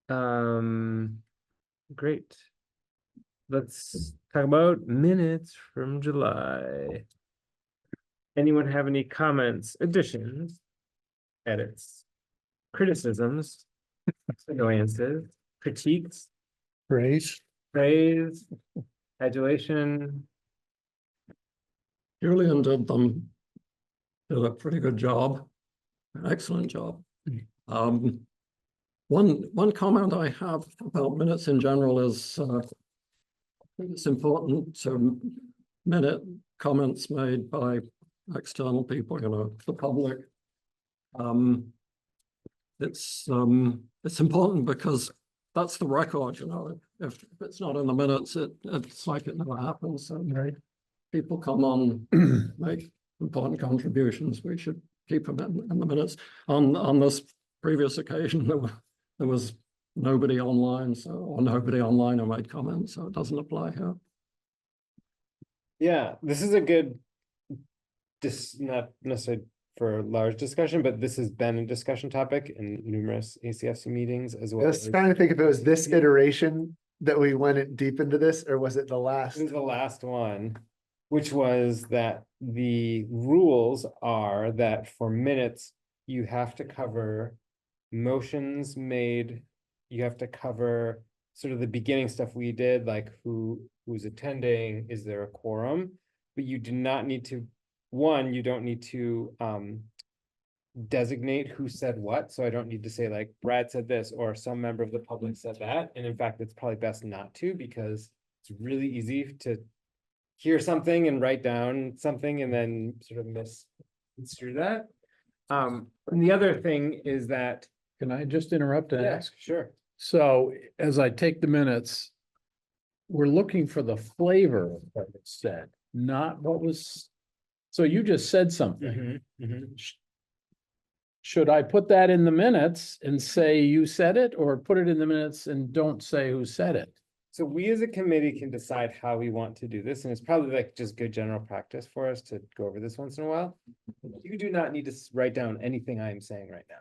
Great. Let's talk about minutes from July. Anyone have any comments, additions, edits, criticisms, annoyances, critiques, Praise. praise, adulation? Julian did a pretty good job, excellent job. One comment I have about minutes in general is it's important to minute comments made by external people, the public. It's important because that's the record, if it's not in the minutes, it's like it never happens. So Right. people come on, make important contributions. We should keep them in the minutes. On this previous occasion, there was nobody online, or nobody online who made comments, so it doesn't apply here. Yeah, this is a good, not necessarily for a large discussion, but this has been a discussion topic in numerous ACFC meetings as I well. was trying to think if it was this iteration that we went deep into this, or was it the last? This is the last one, which was that the rules are that for minutes, you have to cover motions made, you have to cover sort of the beginning stuff we did, like who's attending, is there a quorum? But you do not need to, you don't need to designate who said what. So I don't need to say like Brad said this or some member of the public said that. And in fact, it's probably best not to, because it's really easy to hear something and write down something and then sort of misconstrue that. And the other thing is that. Can I just interrupt and ask? Sure. So as I take the minutes, we're looking for the flavor of what was said, not what was. So you just said something. Should I put that in the minutes and say you said it, or put it in the minutes and don't say who said it? So we as a committee can decide how we want to do this, and it's probably like just good general practice for us to go over this once in a while. You do not need to write down anything I'm saying right now.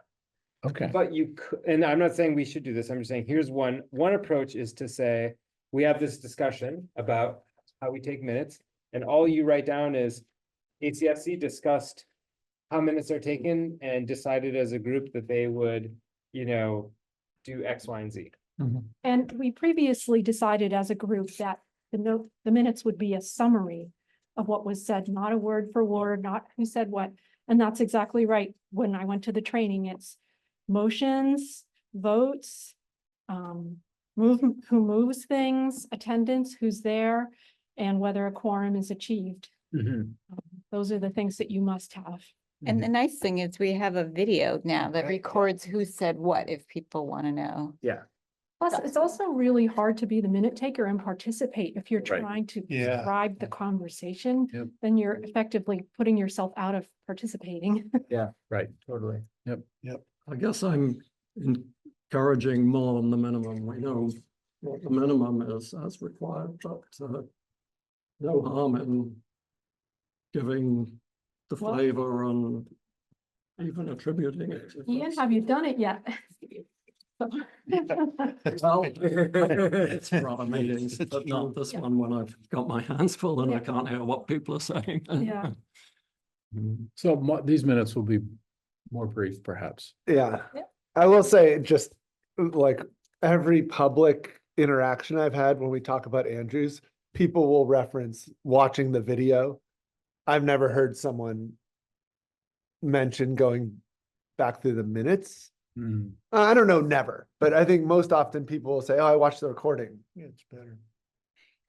Okay. But you could, and I'm not saying we should do this, I'm just saying here's one approach is to say, we have this discussion about how we take minutes, and all you write down is ACFC discussed how minutes are taken and decided as a group that they would, do X, Y, and Z. And we previously decided as a group that the minutes would be a summary of what was said, not a word for word, not who said what. And that's exactly right. When I went to the training, it's motions, votes, who moves things, attendance, who's there, and whether a quorum is achieved. Those are the things that you must have. And the nice thing is we have a video now that records who said what, if people want to know. Yeah. Plus, it's also really hard to be the minute taker and participate. If you're Right. trying to Yeah. describe the conversation, Yep. then you're effectively putting yourself out of participating. Yeah, Right. totally. I guess I'm encouraging more than the minimum. We know what the minimum is as required, but no harm in giving the Well- flavor and even attributing it. Ian, have you done it yet? Well, it's for other meetings, but not this one when I've got my hands full and I Yeah. can't hear what people are saying. Yeah. So these minutes will be more brief, perhaps. Yeah, Yeah. I will say just like every public interaction I've had when we talk about Andrews, people will reference watching the video. I've never heard someone mention going back through the minutes. I don't know, never, but I think most often people will say, oh, I watched the recording. Yeah, it's better.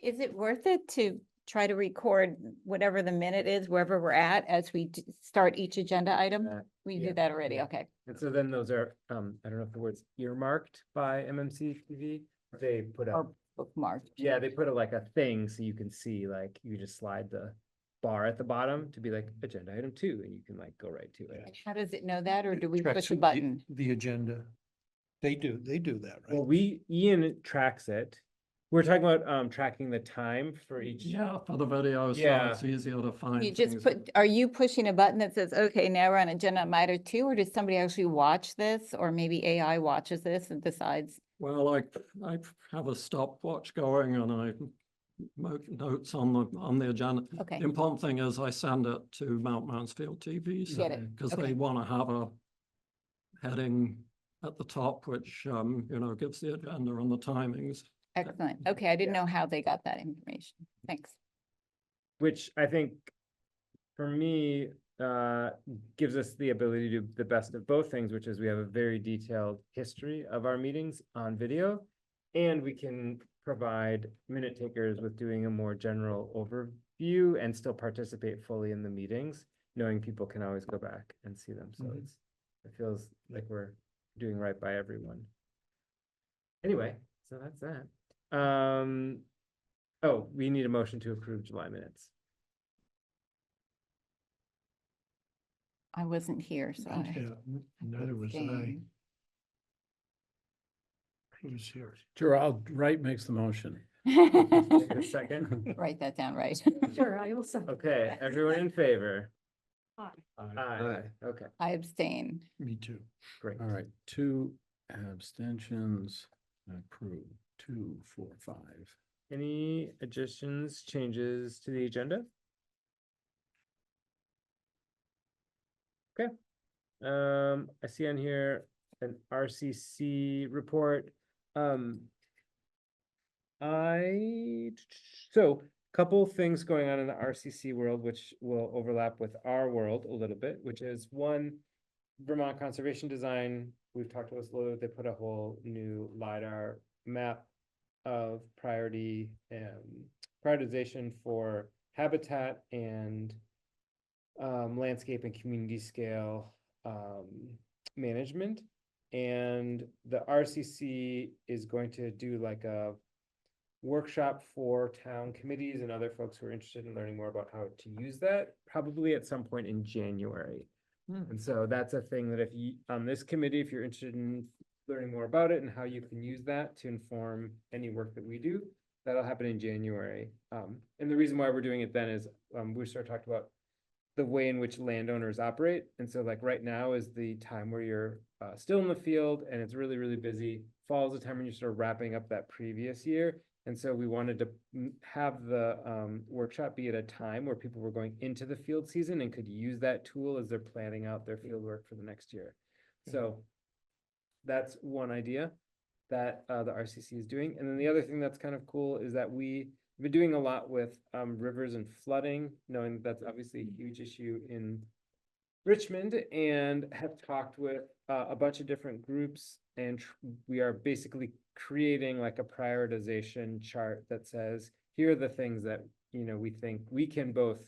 Is it worth it to try to record whatever the minute is, wherever we're at, as we start each agenda item? We yeah, did that already, yeah. okay. And so then those are, I don't know if the word's earmarked by MMC TV. They put Or up, bookmarked. yeah, they put like a thing so you can see, like, you just slide the bar at the bottom to be like agenda item 2, and you can like go right to it. How does it know that, or do we Tracks push a the- button? The agenda. They do that, Well, Ian tracks it. We're talking about tracking the time for each. Yeah, for the videos, so Yeah. it's easier to find. You just things. put, are you pushing a button that says, okay, now we're on agenda item 2, or does somebody actually watch this? Or maybe AI watches this and decides Well, I have a stopwatch going and I make notes on the agenda. Okay, The important thing is I send it to Mount Mansfield TV. get it. Because Okay. they want to have a heading at the top, which, gives the agenda and the timings. Excellent. Okay, I didn't Yeah. know how they got that information. Thanks. Which I think for me, gives us the ability to do the best of both things, which is we have a very detailed history of our meetings on video. And we can provide minute takers with doing a more general overview and still participate fully in the meetings, knowing people can always go back and see them. So Mhm. it feels like we're doing right by everyone. Anyway, so that's that. Oh, we need a motion to approve July minutes. I wasn't here, so I. Neither was I. abstain. Who was here? Gerald Wright makes the motion. Take a second. Write that down, right? Sure, I also. Okay, everyone in favor? Aye. Aye. Okay, I abstain. Me too. great. All right, 2 abstentions, approved, 2, 4, 5. Any additions, changes to the agenda? Okay. I see on here an RCC report. So couple things going on in the RCC world, which will overlap with our world a little bit, which is one, Vermont Conservation Design. We've talked about this a little bit. They put a whole new LiDAR map of prioritization for habitat and landscape and community scale management. And the RCC is going to do like a workshop for town committees and other folks who are interested in learning more about how to use that, probably at some point in January. And so that's a thing that if you, on this committee, if you're interested in learning more about it and how you can use that to inform any work that we do, that'll happen in January. And the reason why we're doing it then is we started talking about the way in which landowners operate. And so like right now is the time where you're still in the field and it's really, really busy. Fall is the time when you're sort of wrapping up that previous year. And so we wanted to have the workshop be at a time where people were going into the field season and could use that tool as they're planning out their field work for the next year. So that's one idea that the RCC is doing. And then the other thing that's kind of cool is that we've been doing a lot with rivers and flooding, knowing that that's obviously a huge issue in Richmond, and have talked with a bunch of different groups, and we are basically creating like a prioritization chart that says, here are the things that, we think we can both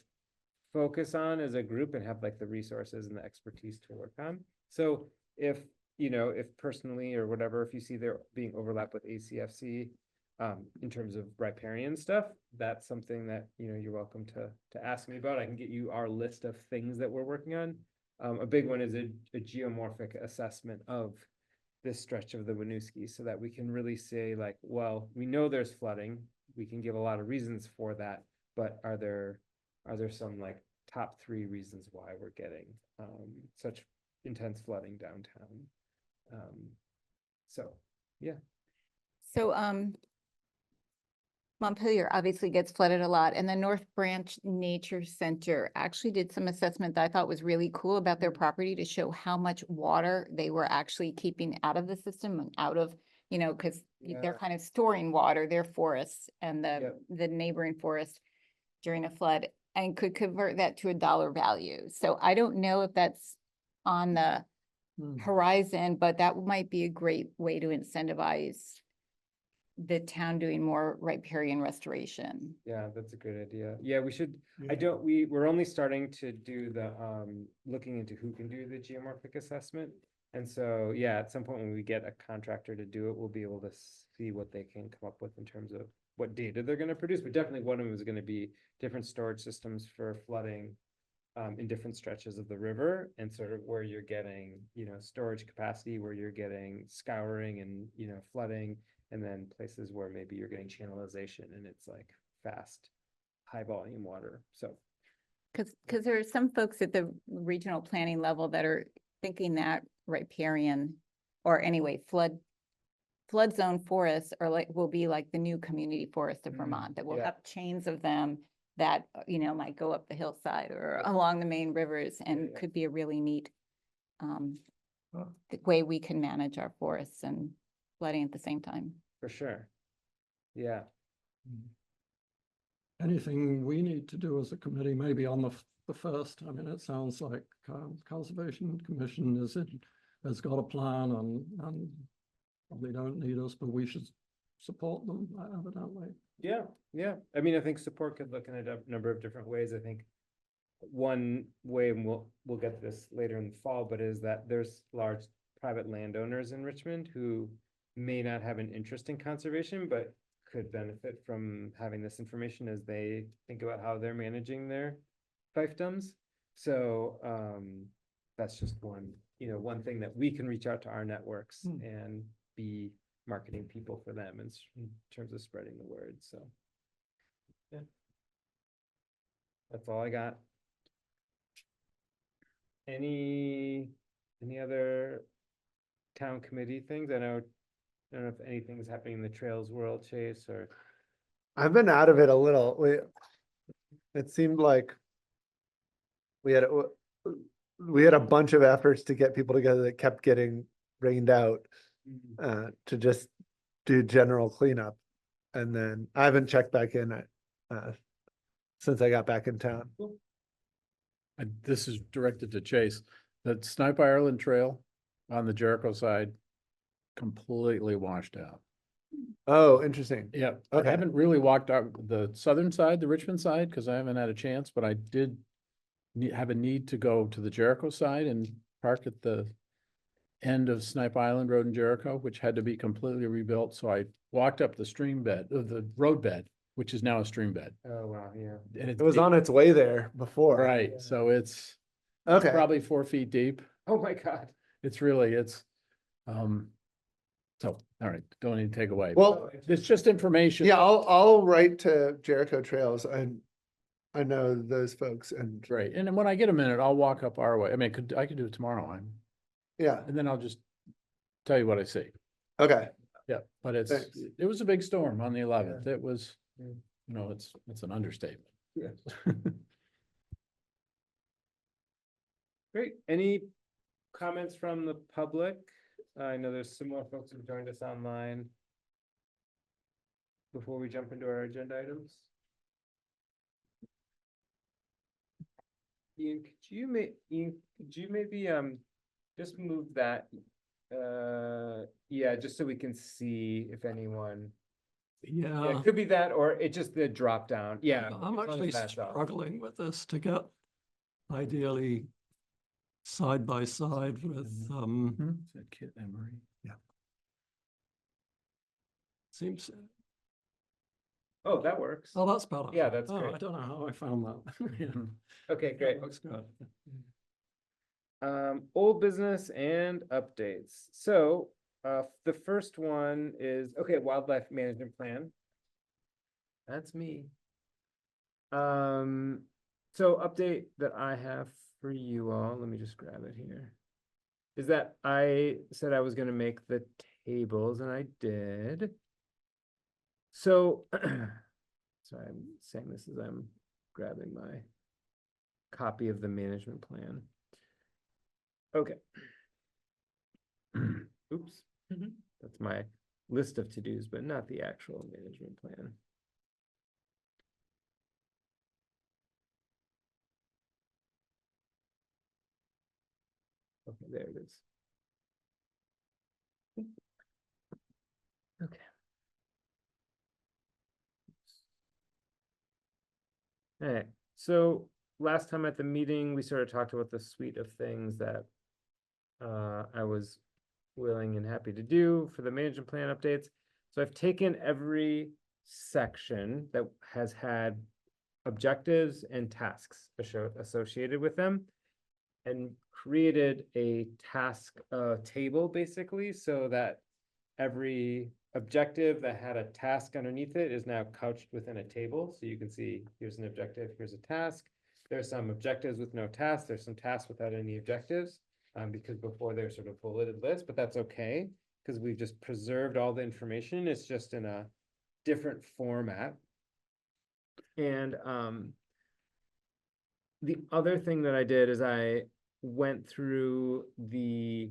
focus on as a group and have like the resources and the expertise to work on. So if personally or whatever, if you see there being overlap with ACFC in terms of riparian stuff, that's something that, you're welcome to ask me about. I can get you our list of things that we're working on. A big one is a geomorphic assessment of this stretch of the Winooski, so that we can really say like, well, we know there's flooding. We can give a lot of reasons for that, but are there some like top 3 reasons why we're getting such intense flooding downtown? So, yeah. So, Montpelier obviously gets flooded a lot, and the North Branch Nature Center actually did some assessment that I thought was really cool about their property to show how much water they were actually keeping out of the system and out of, because Yeah. they're kind of storing water, their forests and Yep. the neighboring forest during a flood, and could convert that to a dollar value. So I don't know if that's on the horizon, but that might be a great way to incentivize the town doing more riparian restoration. Yeah, that's a good idea. Yeah, we should, Yeah. we're only starting to do the, looking into who can do the geomorphic assessment. And so, yeah, at some point when we get a contractor to do it, we'll be able to see what they can come up with in terms of what data they're gonna produce. But definitely one of them is gonna be different storage systems for flooding in different stretches of the river, and sort of where you're getting, storage capacity, where you're getting scouring and, flooding, and then places where maybe you're getting channelization and it's like fast, high volume water. So, Because there are some folks at the regional planning level that are thinking that riparian, or anyway, flood flood zone forests are like, will be like the new community forest of Vermont, that will yeah. have chains of them that, might go up the hillside or along the main rivers, and yeah. could be a really neat Huh. the way we can manage our forests and flooding at the same time. For sure. Yeah, Anything we need to do as a committee, maybe on the first, I mean, it sounds like Conservation Commission has got a plan and probably don't need us, but we should support them evidently. yeah, yeah. I mean, I think support could look in a number of different ways. I think one way, and we'll get to this later in the fall, but is that there's large private landowners in Richmond who may not have an interest in conservation, but could benefit from having this information as they think about how they're managing their fiefdoms. So that's just one thing that we can reach out to our networks and be marketing people for them in terms of spreading the word. So yeah, that's all I got. Any other town committee things? I don't know if anything's happening in the trails world, Chase, or I've been out of it a little. It seemed like we had a bunch of efforts to get people together that kept getting rained out to just do general cleanup. And then I haven't checked back in since I got back in town. This is directed to Chase, that Snipe Ireland Trail on the Jericho side, completely washed out. Oh, interesting. Yeah, Okay. I haven't really walked out the southern side, the Richmond side, because I haven't had a chance, but I did have a need to go to the Jericho side and park at the end of Snipe Island Road in Jericho, which had to be completely rebuilt. So I walked up the stream bed, the road bed, which is now a stream bed. oh wow, yeah. And It was on its way there before. Right, so it's Okay. probably 4 feet deep. Oh my God. So, all right, don't need to take away. Well, It's just information. yeah, I'll write to Jericho Trails and I know those folks and Right, and then when I get a minute, I'll walk up our way. I mean, I could do it tomorrow, yeah, and then I'll just tell you what I see. okay. Yeah, but Thanks. it was a big storm on the 11th. It was, Yeah. it's an understatement. Yeah. Great. Any comments from the public? I know there's some more folks who joined us online. Before we jump into our agenda items. Ian, could you maybe just move that? Yeah, just so we can see if anyone. Yeah, it could be that, or it just the drop down. Yeah. I'm as long as actually that's off. struggling with this to get ideally side by side with, Is that Kit Emery? seems, Oh, that works. oh, that's better. Yeah, that's Oh, great. I don't know how I found that. Okay, great. Looks good. Old business and updates. So, the first one is, okay, wildlife management plan. That's me. So update that I have for you all, let me just grab it here. Is that I said I was gonna make the tables and I did. So, sorry, I'm saying this as I'm grabbing my copy of the management plan. Okay. Oops, that's my list of to-dos, but not the actual management plan. Okay, there it is. Okay. All right, so last time at the meeting, we sort of talked about the suite of things that I was willing and happy to do for the management plan updates. So I've taken every section that has had objectives and tasks associated with them and created a task table basically, so that every objective that had a task underneath it is now couched within a table. So you can see here's an objective, here's a task. There's some objectives with no tasks. There's some tasks without any objectives, because before they're sort of bulleted list, but that's okay because we've just preserved all the information. It's just in a different format. And the other thing that I did is I went through the,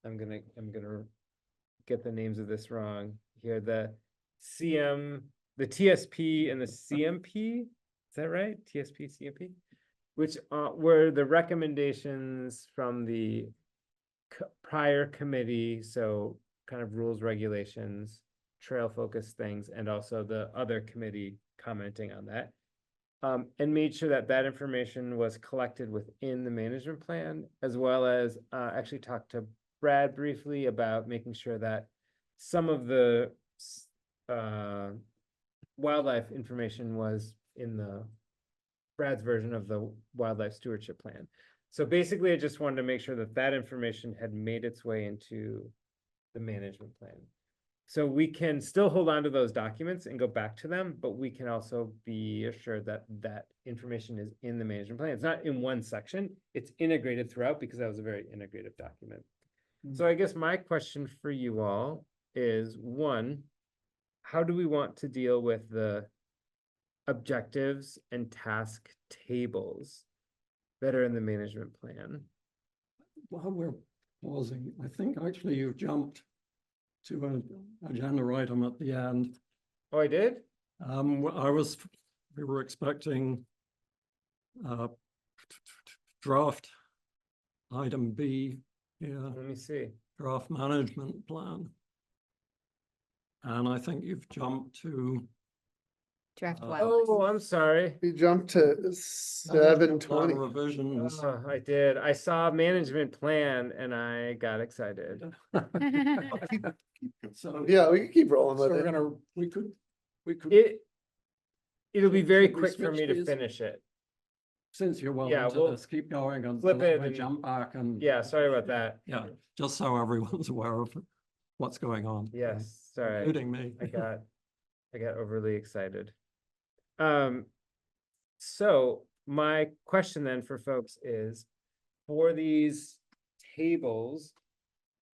I'm gonna get the names of this wrong here, the TSP and the CMP, is that right? TSP, CMP? Which were the recommendations from the prior committee, so kind of rules, regulations, trail focus things, and also the other committee commenting on that. And made sure that that information was collected within the management plan, as well as actually talked to Brad briefly about making sure that some of the wildlife information was in the Brad's version of the wildlife stewardship plan. So basically, I just wanted to make sure that that information had made its way into the management plan. So we can still hold on to those documents and go back to them, but we can also be assured that that information is in the management plan. It's not in one section, it's integrated throughout because that was a very integrative document. So I guess my question for you all is, one, how do we want to deal with the objectives and task tables that are in the management plan? While we're pausing, I think actually you've jumped to an agenda item at the end. Oh, I did? We were expecting draft item B, Let me see. draft management plan. And I think you've jumped to Draft Oh, wildlife. Oh, I'm sorry. We jumped to management 7:20. plan revisions. I did. I saw management plan and I got excited. So, Yeah, we can keep rolling so with we're it. gonna, we could, It'll be Should- very should we quick for switch me to these? finish it. since you're well Yeah, into we'll this, keep going and flip it we and- jump back and. Yeah, sorry about that. Yeah, just so everyone's aware of what's going on. Yes, sorry. Including me. I got overly excited. So my question then for folks is, for these tables,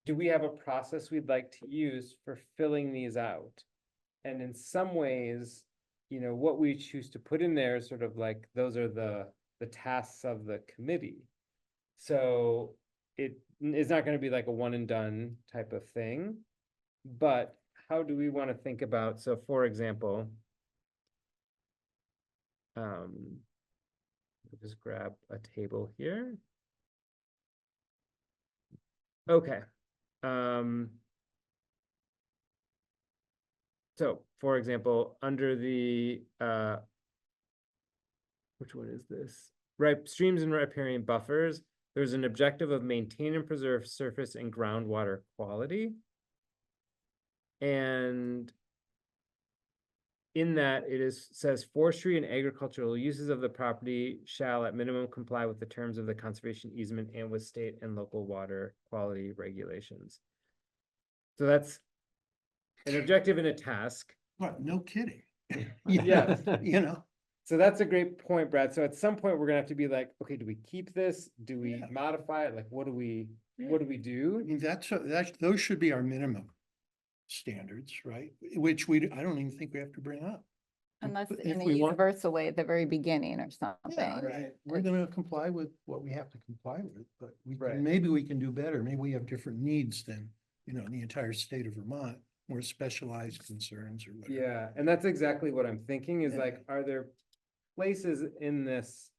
do we have a process we'd like to use for filling these out? And in some ways, what we choose to put in there is sort of like, those are the tasks of the committee. So it is not going to be like a one and done type of thing, but how do we want to think about, so for example, we'll just grab a table here. Okay. So for example, under the, which one is this? Streams and riparian buffers, there's an objective of maintain and preserve surface and groundwater quality. And in that says forestry and agricultural uses of the property shall at minimum comply with the terms of the conservation easement and with state and local water quality regulations. So that's an objective and a task. What, no kidding. Yeah. You know, So that's a great point, Brad. So at some point, we're gonna have to be like, okay, do we keep this? Do we Yeah. modify it? Like, what do we I do? mean, those should be our minimum standards, right? Which I don't even think we have to bring up. Unless If in a we want- universal way at the very beginning or Yeah, something. right. We're gonna comply with what we have to comply with, but Right. maybe we can do better. Maybe we have different needs than, the entire state of Vermont, more specialized concerns or whatever. Yeah, and that's exactly what I'm thinking is Yeah. like, are there places in this,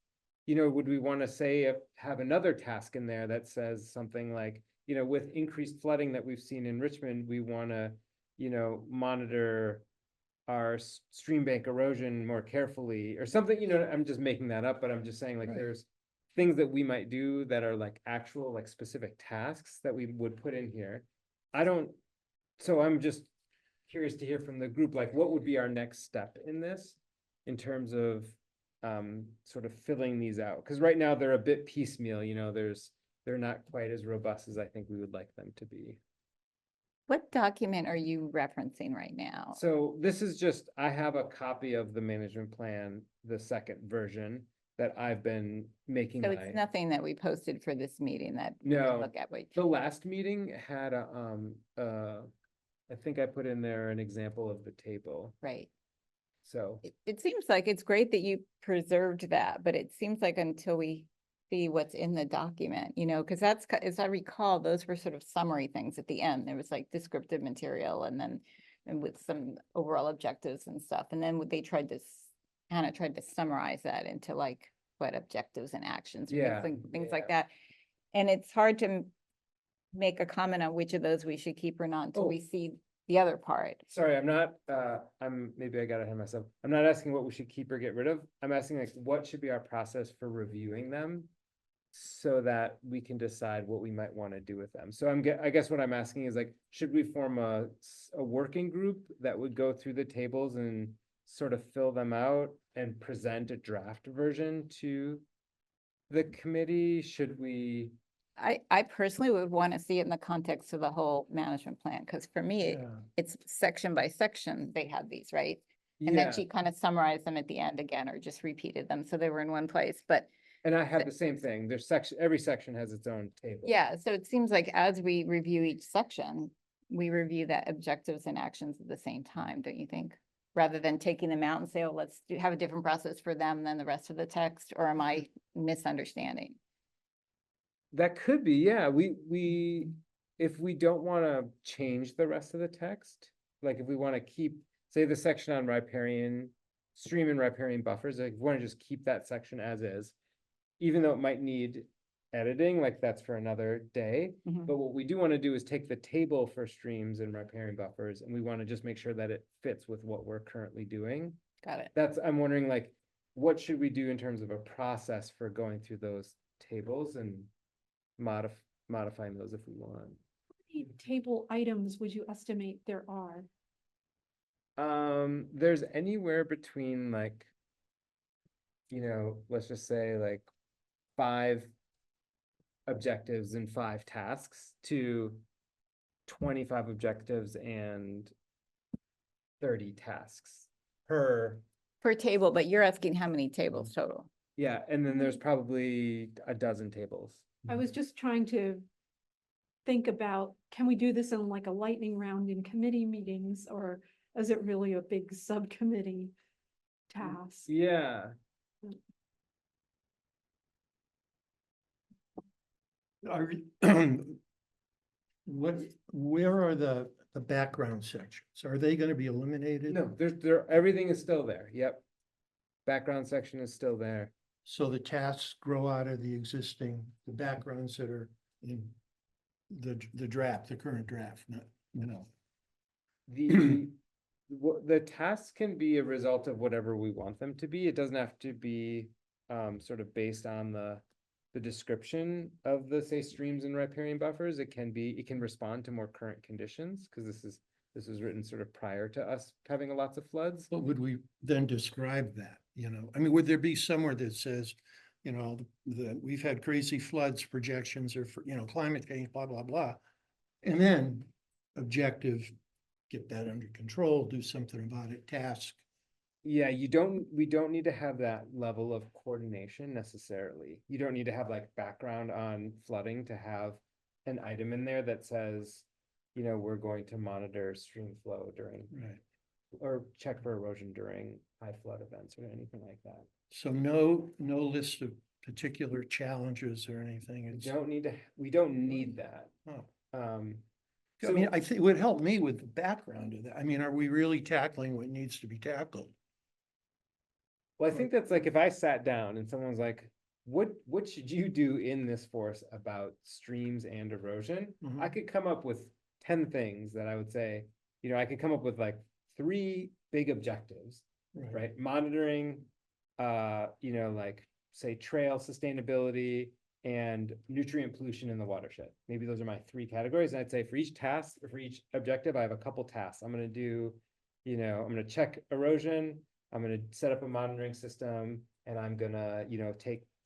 would we want to say, have another task in there that says something like, with increased flooding that we've seen in Richmond, we want to, monitor our stream bank erosion more carefully or something, I'm just making that up, but I'm just saying like, Right. there's things that we might do that are like actual, like specific tasks that we would put in here. So I'm just curious to hear from the group, like what would be our next step in this in terms of sort of filling these out? Because right now they're a bit piecemeal, they're not quite as robust as I think we would like them to be. What document are you referencing right now? So this is just, I have a copy of the management plan, the second version. that I've been making So my. it's nothing that we posted for this meeting that. we can No. Look at, wait. The last meeting had I think I put in there an example of the table, Right. so. It seems like it's great that you preserved that, but it seems like until we see what's in the document, because that's, as I recall, those were sort of summary things at the end. There was like descriptive material and then, and with some overall objectives and stuff. And then they tried to, Hannah tried to summarize that into like what objectives and actions, or Yeah, things like yeah. that. And it's hard to make a comment on which of those we should keep or not until Oh. we see the other part. Sorry, I'm not, maybe I got ahead of myself. I'm not asking what we should keep or get rid of. I'm asking like, what should be our process for reviewing them? So that we can decide what we might want to do with them. So I guess what I'm asking is like, should we form a working group that would go through the tables and sort of fill them out and present a draft version to the committee? Should we? I personally would want to see it in the context of the whole management plan, because for me, Yeah. it's section by section, they had these, right? And then she kind of summarized them at the end again, or just repeated them, so they were in one place, but And I had the same thing. There's every section has its own table. yeah, so it seems like as we review each section, we review that objectives and actions at the same time, don't you think? Rather than taking them out and say, oh, let's have a different process for them than the rest of the text, or am I misunderstanding? That could be, yeah, if we don't wanna change the rest of the text, like if we wanna keep, say the section on riparian, stream and riparian buffers, like, if we wanna just keep that section as is. Even though it might need editing, like that's for another day, Mhm. but what we do wanna do is take the table for streams and riparian buffers, and we wanna just make sure that it fits with what we're currently doing. Got it. I'm wondering like, what should we do in terms of a process for going through those tables and modifying those if we want? How many table items would you estimate there are? There's anywhere between like, let's just say like 5 objectives and 5 tasks to 25 objectives and 30 tasks per. Per table, but you're asking how many tables total? Yeah, and then there's probably a dozen tables. I was just trying to think about, can we do this in like a lightning round in committee meetings, or is it really a big subcommittee task? Yeah. Where are the background sections? Are they gonna be eliminated? No, everything is still there. Yep. Background section is still there. So the tasks grow out of the backgrounds that are in the draft, the current draft, not. The tasks can be a result of whatever we want them to be. It doesn't have to be sort of based on the description of the, say, streams and riparian buffers. It can respond to more current conditions, because this was written sort of prior to us having lots of floods. What would we then describe that, I mean, would there be somewhere that says, that we've had crazy floods projections, or for, climate change, blah, blah, blah. And then objective, get that under control, do something about it, task. Yeah, we don't need to have that level of coordination necessarily. You don't need to have like background on flooding to have an item in there that says, we're going to monitor stream flow during, Right. or check for erosion during high flood events or anything like that. So no list of particular challenges or anything. We don't need that. Oh. I mean, I think it would help me with the background of that. I mean, are we really tackling what needs to be tackled? Well, I think that's like, if I sat down and someone's like, what should you do in this force about streams and erosion? Mhm. I could come up with 10 things that I would say, I could come up with like 3 big objectives, right? Monitoring, like say trail sustainability and nutrient pollution in the watershed. Maybe those are my 3 categories. And I'd say for each task, or for each objective, I have a couple tasks. I'm going to do, I'm going to check erosion. I'm going to set up a monitoring system, and I'm going to,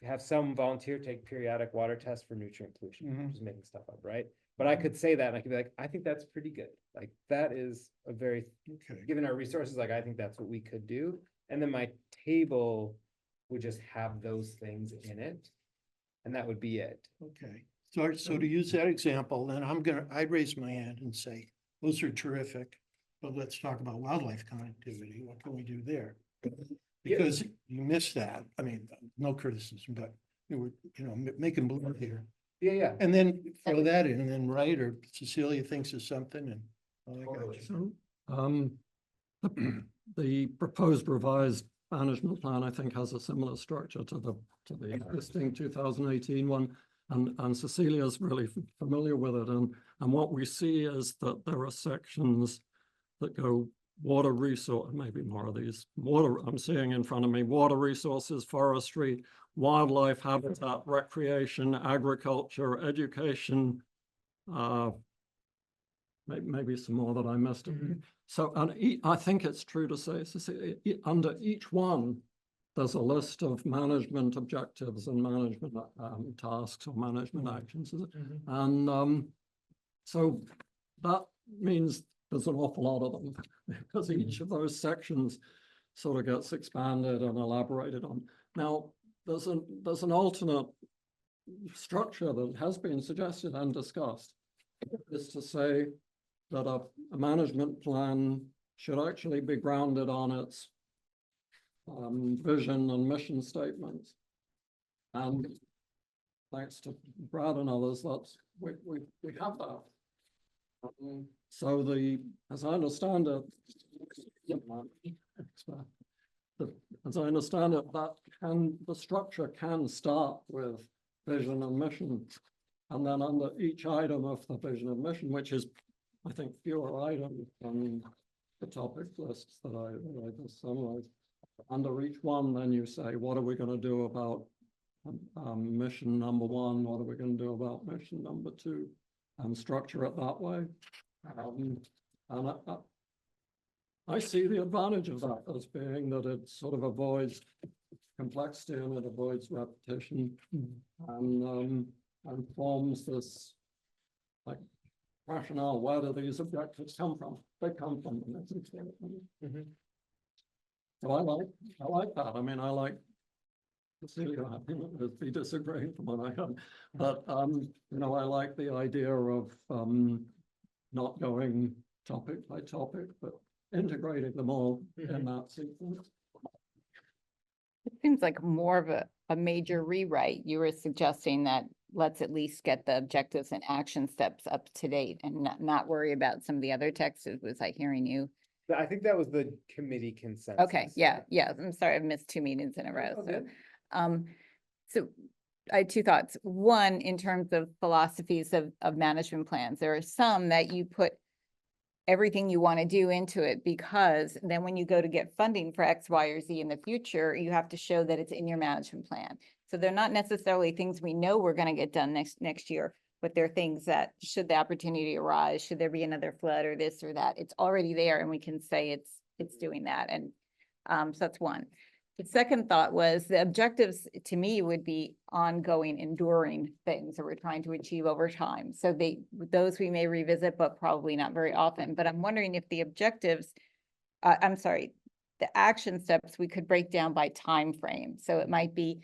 have some volunteer take periodic water tests for nutrient pollution. Mhm. Just making stuff up, right? But I could say that and I could be like, I think that's pretty good. Like that is a very, Okay. given our resources, like I think that's what we could do. And then my table would just have those things in it. And that would be it. Okay, so to use that example, then I'd raise my hand and say, those are terrific. But let's talk about wildlife connectivity. What can we do there? Because you missed that. I mean, no criticism, but you were, making blue here. Yeah. And then throw that in and then write, or Cecilia thinks of something and. oh, I got Totally. you. So, the proposed revised management plan, I think, has a similar structure to the existing 2018 one. And Cecilia's really familiar with it. And what we see is that there are sections that go water resource, maybe more of these, water, I'm seeing in front of me, water resources, forestry, wildlife habitat, recreation, agriculture, education, maybe some more that I missed. So, and I think it's true to say, Cecilia, under each one, there's a list of management objectives and management tasks or management actions. And so that means there's an awful lot of them because each of those sections sort of gets expanded and elaborated on. Now, there's an alternate structure that has been suggested and discussed, is to say that a management plan should actually be grounded on its vision and mission statements. And thanks to Brad and others, we have that. So as I understand it, the structure can start with vision and mission, and then under each item of the vision and mission, which is, I think, fewer items than the topic lists that I just summarized. Under each one, then you say, what are we going to do about mission number 1? What are we going to do about mission number 2? And structure it that way. And I see the advantage of that as being that it sort of avoids complexity and it avoids repetition and forms this like rationale. Where do these objectives come from? They come from the message statement. So I like that. I mean, I like Cecilia, I think would be disagreeing from what I heard, but I like the idea of not going topic by topic, but integrating them all in that sequence. It seems like more of a major rewrite. You were suggesting that let's at least get the objectives and action steps up to date and not worry about some of the other texts. Was I hearing you? I think that was the committee consensus. Okay, yeah. I'm sorry, I've missed 2 meetings in a row. Okay. So I had 2 thoughts. One, in terms of philosophies of management plans, there are some that you put everything you want to do into it, because then when you go to get funding for X, Y, or Z in the future, you have to show that it's in your management plan. So they're not necessarily things we know we're going to get done next year, but they're things that, should the opportunity arise, should there be another flood or this or that, it's already there and we can say it's doing that. And so that's one. The second thought was the objectives to me would be ongoing, enduring things that we're trying to achieve over time. So those we may revisit, but probably not very often. But I'm wondering if the objectives, the action steps we could break down by time frame. So it might be,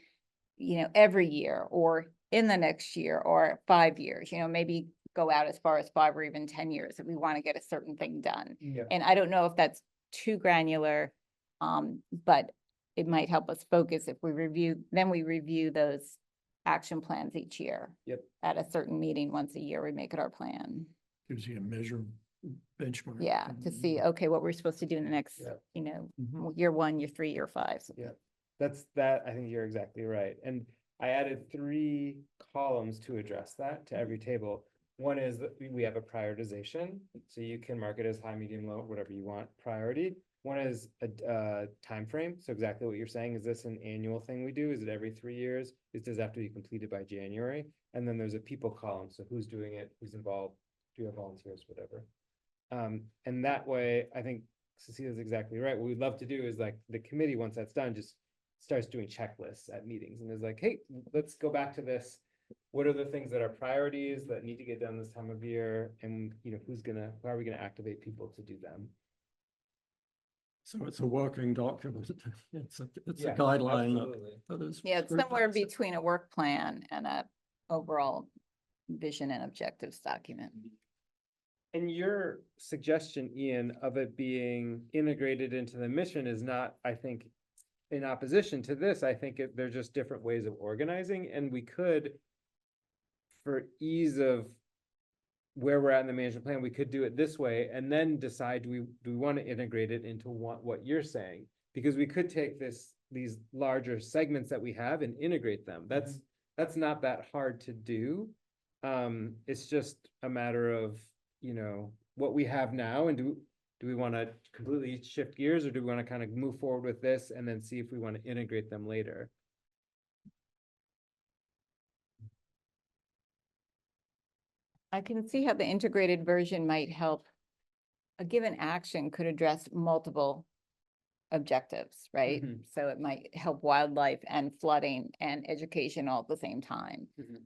every year or in the next year or 5 years, maybe go out as far as 5 or even 10 years if we want to get a certain thing done. Yeah. And I don't know if that's too granular, but it might help us focus if we review those action plans each year. Yep. At a certain meeting once a year, we make it our plan. Gives you a measure benchmark. Yeah, to see, okay, what we're supposed to do in the next, year 1, year 3, year 5. So Yeah. I think you're exactly right. And I added 3 columns to address that to every table. One is that we have a prioritization, so you can mark it as high, medium, low, whatever you want, priority. One is a time frame. So exactly what you're saying, is this an annual thing we do? Is it every 3 years? Does it have to be completed by January? And then there's a people column. So who's doing it? Who's involved? Do you have volunteers, whatever? And that way, I think Cecilia's exactly right. What we'd love to do is like the committee, once that's done, just starts doing checklists at meetings and is like, hey, let's go back to this. What are the things that are priorities that need to get done this time of year? And how are we gonna activate people to do them? So it's a working document. It's a Yeah, guideline absolutely. that is. Yeah, it's somewhere scrutinized. between a work plan and a overall vision and objectives document. And your suggestion, Ian, of it being integrated into the mission is not, I think, in opposition to this. I think they're just different ways of organizing, and we could, for ease of where we're at in the management plan, we could do it this way and then decide, do we want to integrate it into what you're saying? Because we could take these larger segments that we have and integrate them. That's not that hard to do. It's just a matter of, what we have now, and do we want to completely shift gears, or do we want to kind of move forward with this and then see if we want to integrate them later? I can see how the integrated version might help. A given action could address multiple objectives, right? Mhm. So it might help wildlife and flooding and education all at the same time. Mhm.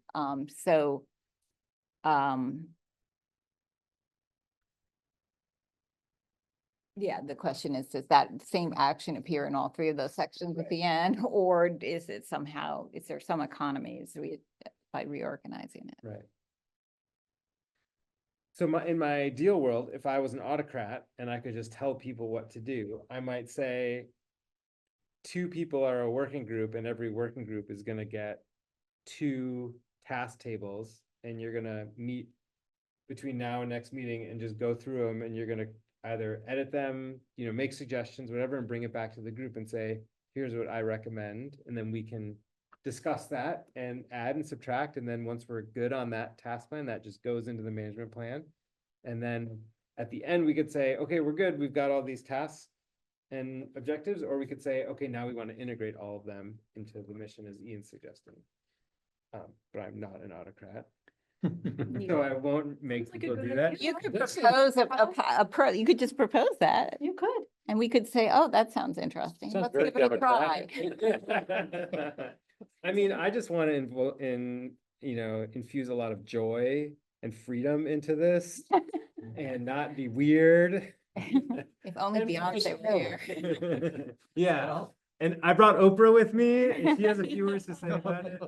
Yeah, the question is, does that same action appear in all three of those sections at the end? Or is it somehow, is there some economies by reorganizing it? Right. So in my ideal world, if I was an autocrat and I could just tell people what to do, I might say 2 people are a working group, and every working group is gonna get 2 task tables, and you're gonna meet between now and next meeting and just go through them, and you're gonna either edit them, make suggestions, whatever, and bring it back to the group and say, here's what I recommend, and then we can discuss that and add and subtract, and then once we're good on that task plan, that just goes into the management plan. And then at the end, we could say, okay, we're good, we've got all these tasks and objectives, or we could say, okay, now we want to integrate all of them into the mission, as Ian's suggesting. But I'm not an autocrat. So I won't make Sounds like a people good do that. idea. You could propose you could just propose that, You could. and we could say, oh, that sounds interesting. Sounds Let's very give it a try. I mean, I just want to infuse a lot of joy and freedom into this and not be weird. If only And Beyonce were here. Yeah, and I brought Oprah with me, and she has a few words to say about it.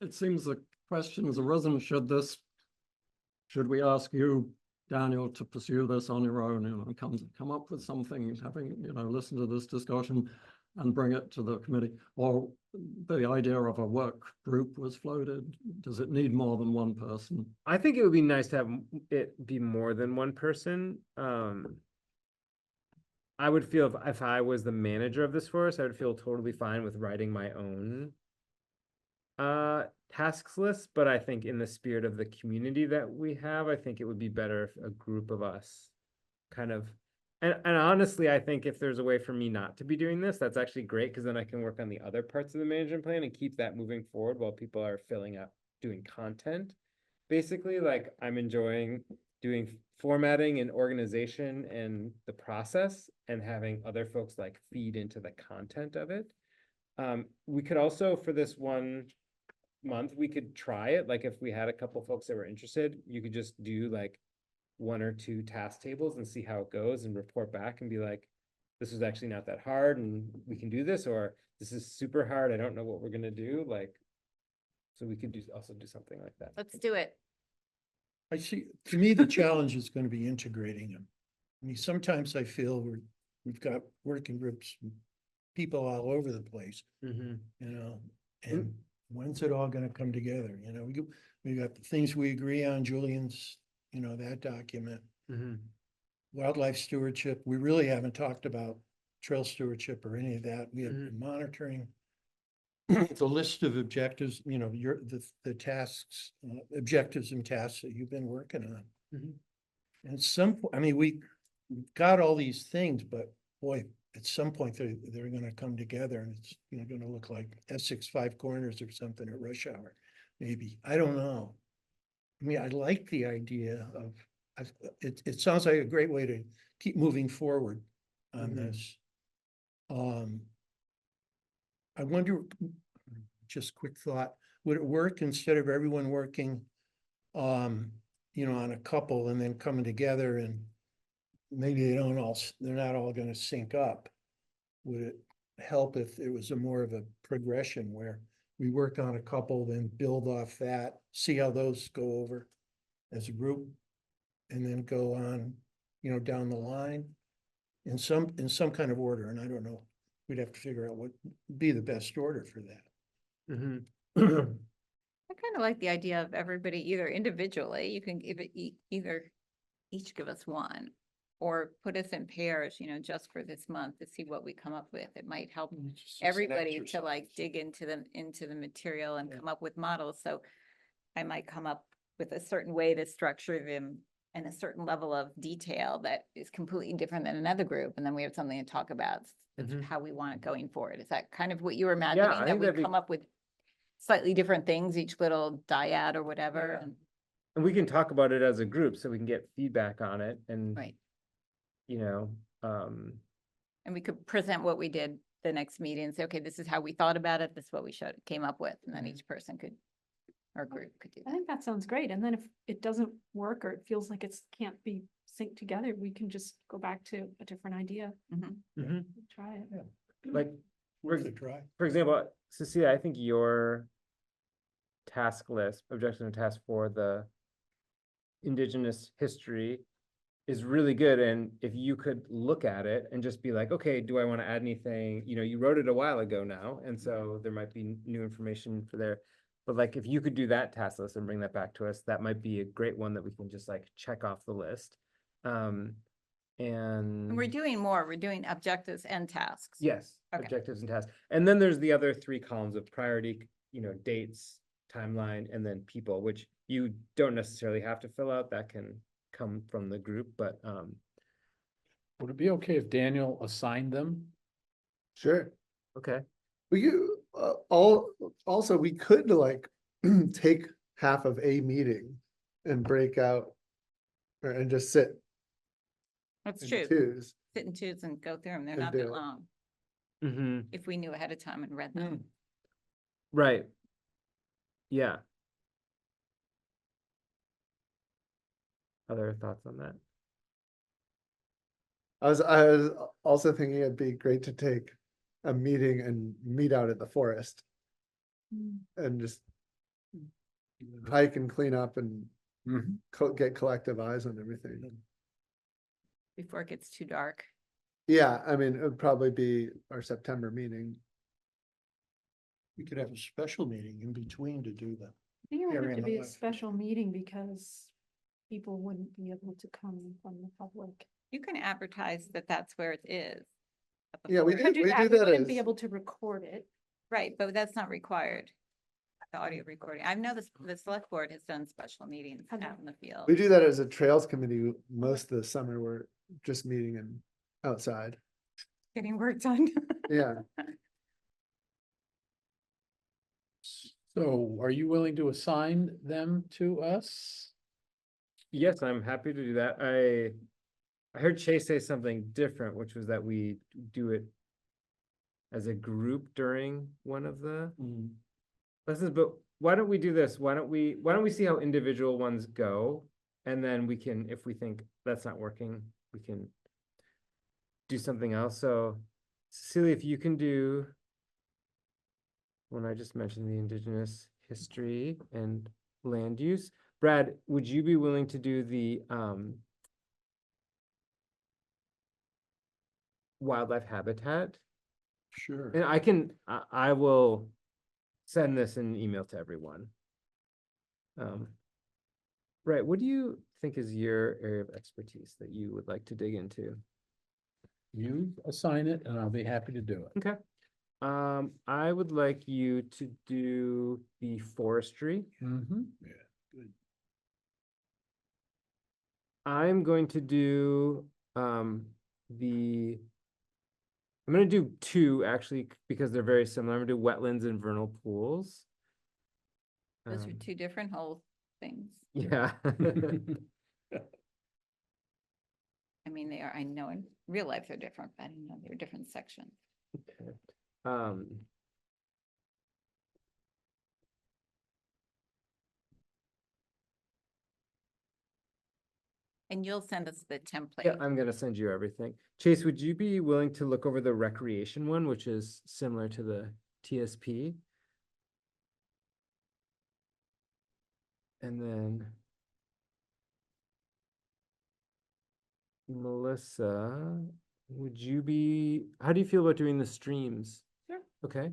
It seems the question has arisen, should we ask you, Daniel, to pursue this on your own, and come up with something, having, listen to this discussion and bring it to the committee? Or the idea of a work group was floated. Does it need more than one person? I think it would be nice to have it be more than one person. I would feel if I was the manager of this forest, I would feel totally fine with writing my own tasks list, but I think in the spirit of the community that we have, I think it would be better if a group of us kind of, and honestly, I think if there's a way for me not to be doing this, that's actually great, because then I can work on the other parts of the management plan and keep that moving forward while people are filling up doing content. Basically, like, I'm enjoying doing formatting and organization and the process, and having other folks like feed into the content of it. We could also, for this one month, we could try it. Like, if we had a couple folks that were interested, you could just do like 1 or 2 task tables and see how it goes and report back and be like, this is actually not that hard and we can do this, or this is super hard, I don't know what we're gonna do. Like, so we could also do something like that. Let's do it. I see, to me, the challenge is gonna be integrating them. I mean, sometimes I feel we've got working groups, people all over the place, Mm-hmm. And when's it all gonna come together? We got the things we agree on, Julian's, that document. Mm-hmm. Wildlife stewardship, we really haven't talked about trail stewardship or any of that. We have been monitoring the list of objectives, the tasks, objectives and tasks that you've been working on. Mm-hmm. And we've got all these things, but boy, at some point they're gonna come together, and it's, gonna look like Essex 5 Corners or something at rush hour, maybe. I don't know. I mean, I like the idea of, it sounds like a great way to keep moving forward on this. I wonder, just quick thought, would it work instead of everyone working, on a couple and then coming together and maybe they don't all, they're not all gonna sync up. Would it help if it was a more of a progression where we worked on a couple, then build off that, see how those go over as a group? And then go on, down the line in some kind of order, and I don't know. We'd have to figure out what would be the best order for that. Mhm. I kind of like the idea of everybody either individually, you can give it either each give us one. Or put us in pairs, just for this month to see what we come up with. It might help It's just an everybody to exercise. like dig into the material and Yeah. come up with models. So I might come up with a certain way to structure them and a certain level of detail that is completely different than another group. And then we have something to talk about. That's Mhm. how we want it going forward. Is that kind of what you were imagining? I That think we that'd be- come up with slightly different things, each little dyad or whatever. Yeah. And we can talk about it as a group so we can get feedback on it and, Right. you know, And we could present what we did the next meeting and say, okay, this is how we thought about it. This is what we came up with. And then each person could, or group could do I that. think that sounds great. And then if it doesn't work or it feels like it's can't be synced together, we can just go back to a different idea. Mhm. Try it. like, Worth a try. for example, Cecilia, I think your task list, objection and task for the Indigenous history is really good. And if you could look at it and just be like, okay, do I want to add anything? You wrote it a while ago now, and so there might be new information for there. But like, if you could do that task list and bring that back to us, that might be a great one that we can just like check off the list. And we're doing more. We're doing objectives and tasks. Yes, Okay. objectives and tasks. And then there's the other three columns of priority, dates, timeline, and then people, which you don't necessarily have to fill out. That can come from the group, but Would it be okay if Daniel assigned them? Sure. okay. But also we could like take half of a meeting and break out and just sit That's in true. twos. Sit and choose and go through them. They're And not do that it. long. Mm-hmm. If we knew ahead of time and read them. Right. Yeah. Other thoughts on that? I was also thinking it'd be great to take a meeting and meet out at the forest and just hike and clean up and get collective eyes on everything. Before it gets too dark. Yeah, I mean, it would probably be our September meeting. We could have a special meeting in between to do that. I think it would Carry have to on the be a left. special meeting because people wouldn't be able to come from the public. You can advertise that that's where it is. at the Yeah, we forest. do We that wouldn't be as- able to record it. Right, but that's not required. The audio recording. I know the select board has done special meetings Have they? out in the field. We do that as a trails committee most of the summer. We're just meeting and outside. Getting work done. Yeah, So are you willing to assign them to us? Yes, I'm happy to do that. I heard Chase say something different, which was that we do it as a group during one of the lessons, but why don't we do this? Why don't we see how individual ones go? And then we can, if we think that's not working, we can do something else. So Cecilia, if you can do when I just mentioned the Indigenous history and land use. Brad, would you be willing to do the wildlife habitat? Sure. And I will send this in an email to everyone. Right, what do you think is your area of expertise that you would like to dig into? You assign it and I'll be happy to do it. Okay. I would like you to do the forestry. Yeah, good. I'm going to do I'm gonna do two actually because they're very similar. I'm gonna do wetlands and vernal pools. Those are Um, two different whole things. Yeah. I mean, they are, I know in real life they're different, but I didn't know they were different sections. Okay. Um, And you'll send us the template. Yeah, I'm gonna send you everything. Chase, would you be willing to look over the recreation one, which is similar to the TSP? And then Melissa, would you be, how do you feel about doing the streams? Sure. Okay.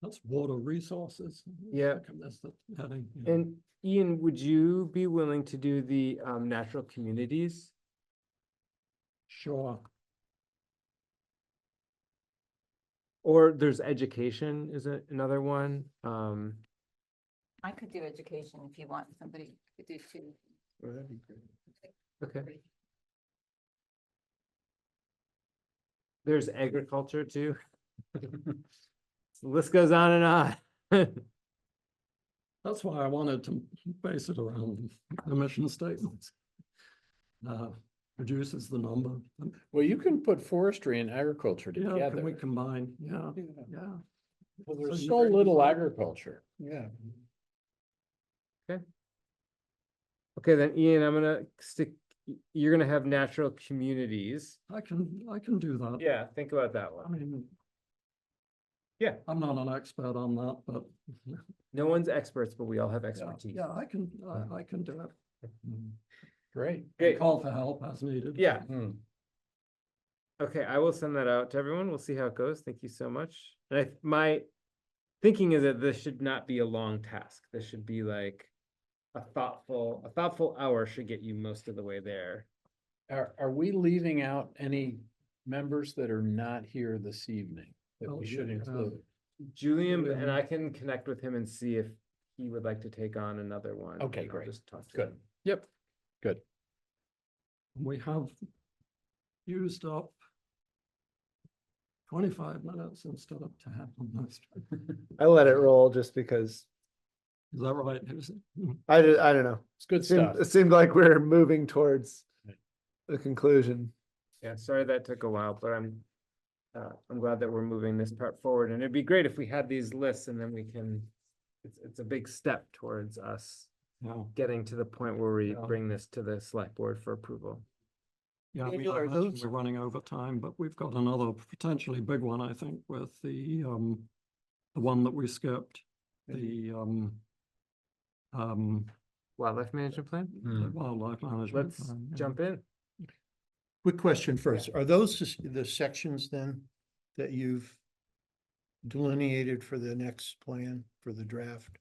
That's water resources. Yeah. That's the heading. yeah. And Ian, would you be willing to do the natural communities? Sure. Or there's education is another one. I could do education if you want somebody to do too. Well, that'd be great. Okay. There's agriculture too. The list goes on and on. That's why I wanted to base it around the mission statements. Reduces the number. Well, you can put forestry and agriculture Yeah, together. can we combine? Yeah, Yeah. yeah. Well, there's So so you- little agriculture. Yeah. Okay, then Ian, I'm gonna stick, you're gonna have natural communities. I can do that. Yeah, think about that I one. mean. Yeah. I'm not an expert on that, but. No one's experts, but we all have expertise. Yeah, I can do it. Great. Great. Call for help as needed. Yeah. Hmm. Okay, I will send that out to everyone. We'll see how it goes. Thank you so much. And my thinking is that this should not be a long task. This should be like a thoughtful hour should get you most of the way there. Are we leaving out any members that are not here this evening that Oh, we should yeah. include? Julian, Julian. and I can connect with him and see if he would like to take on another one. Okay, and I'll great. just talk to Good. him. Yep. Good. We have used up 25 minutes instead of 10 almost. I let it roll just because Is that right? Is it? I don't know. It's good stuff. It seemed like we're moving towards Right. the conclusion. Yeah, sorry that took a while, but I'm glad that we're moving this part forward, and it'd be great if we had these lists and then we can, it's a big step towards us Yeah, getting to the point where we Yeah. bring this to the select board for approval. yeah, we Daniel, are mentioned those- we're running over time, but we've got another potentially big one, I think, with the one that we skipped, the Wildlife management plan? the wildlife management. Let's plan, yeah. jump in. Quick question first. Are those the sections then that you've delineated for the next plan for the draft?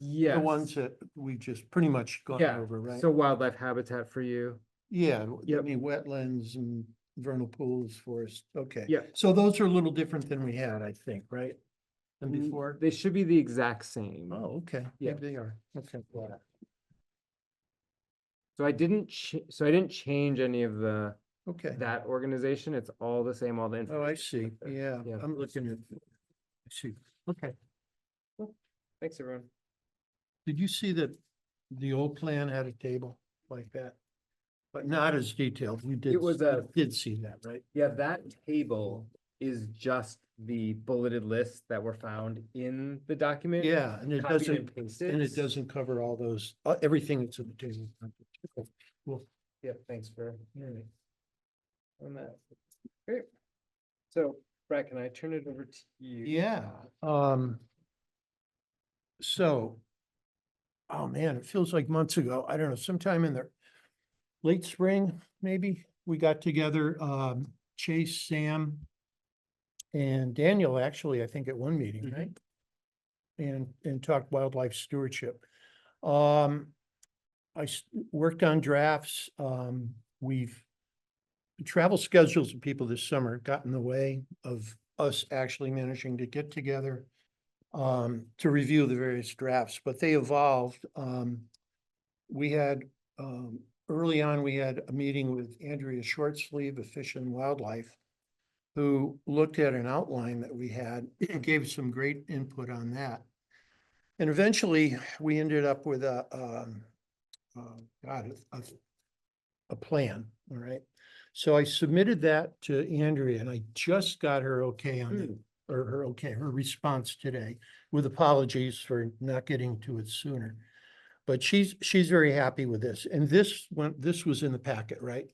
Yes. The ones that we just pretty much gone Yeah, over, right? so wildlife habitat for you. Yeah, I Yep. mean, wetlands and vernal pools, forest, okay. Yeah. So those are a little different than we had, I think, right? Than Mm, before? They should be the exact same. Oh, okay. Yeah. Maybe they are. Okay. So I didn't change any of Okay. that organization. It's all the same, all the Oh, I information. see. Yeah, Yeah. I'm looking at, I see. Okay. Thanks, everyone. Did you see that the old plan had a table like that? But not as detailed. You did. It was a- you Did see that, right? Yeah, that table is just the bulleted lists that were found in the document. Yeah, and it copied doesn't, and pasted. and it doesn't cover all those, everything that's in the table. Okay, Cool. Yeah, thanks for on that. Great. So, Brett, can I turn it over to you? Yeah, so, oh man, it feels like months ago. I don't know, sometime in the late spring, maybe, we got together, Chase, Sam, and Daniel, actually, I think at one meeting, Mhm. right? And talked wildlife stewardship. Worked on drafts. We've travel schedules of people this summer got in the way of us actually managing to get together to review the various drafts, but they evolved. We had, early on, we had a meeting with Andrea Shortsleeve of Fish and Wildlife, who looked at an outline that we had and gave some great input on that. And eventually, we ended up with a plan, all right? So I submitted that to Andrea, and I just got her okay on or her response today, with apologies for not getting to it sooner. But she's very happy with this, and this was in the packet, right?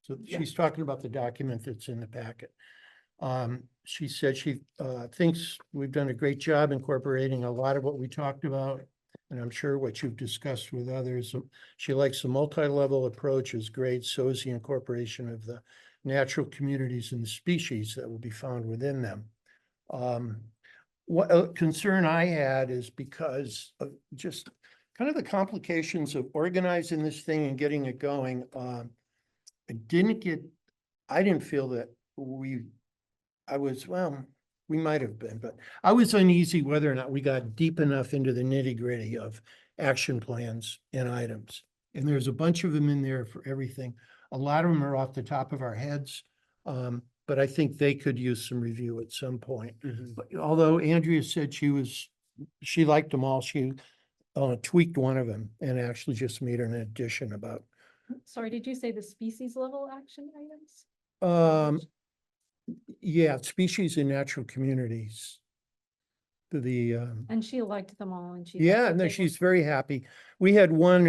So she's talking about the document that's in the packet. She said she thinks we've done a great job incorporating a lot of what we talked about, and I'm sure what you've discussed with others. She likes the multi-level approach is great, so is the incorporation of the natural communities and the species that will be found within them. What a concern I had is because of just kind of the complications of organizing this thing and getting it going. I didn't feel that we might have been, but I was uneasy whether or not we got deep enough into the nitty-gritty of action plans and items. And there's a bunch of them in there for everything. A lot of them are off the top of our heads. But I think they could use some review at some point. But although Andrea said she liked them all, she tweaked one of them and actually just made an addition about. Sorry, did you say the species level action items? Yeah, species and natural communities. And she liked them all and she. Yeah, no, she's very happy. We had one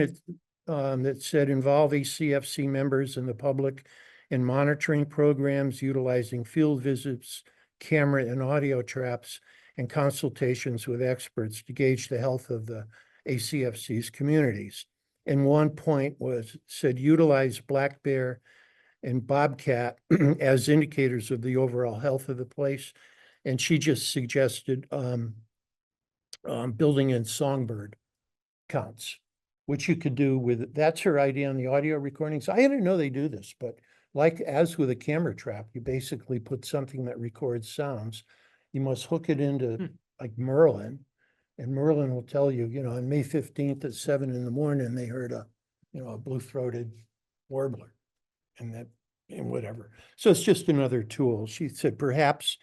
that said involve ACFC members and the public in monitoring programs utilizing field visits, camera and audio traps, and consultations with experts to gauge the health of the ACFC's communities. And one point said utilize black bear and bobcat as indicators of the overall health of the place. And she just suggested building in songbird counts, which you could do with, that's her idea on the audio recordings. I didn't know they do this, but like as with a camera trap, you basically put something that records sounds. You must hook it into like Merlin, and Merlin will tell you, on May 15th at 7 a.m, they heard a blue-throated warbler and whatever. So it's just another tool. She said perhaps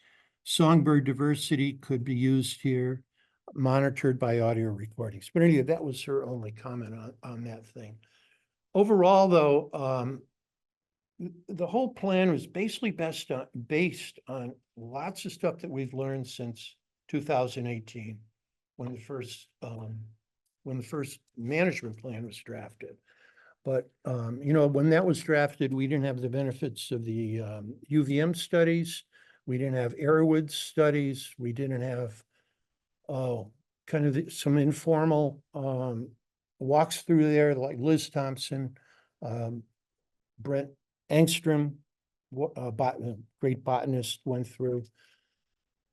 songbird diversity could be used here, monitored by audio recordings. But anyway, that was her only comment on that thing. Overall, though, the whole plan was basically based on lots of stuff that we've learned since 2018, when the first management plan was drafted. But when that was drafted, we didn't have the benefits of the UVM studies. We didn't have Airwood studies. We didn't have kind of some informal walks through there, like Liz Thompson, Brent Engstrom, great botanist, went through.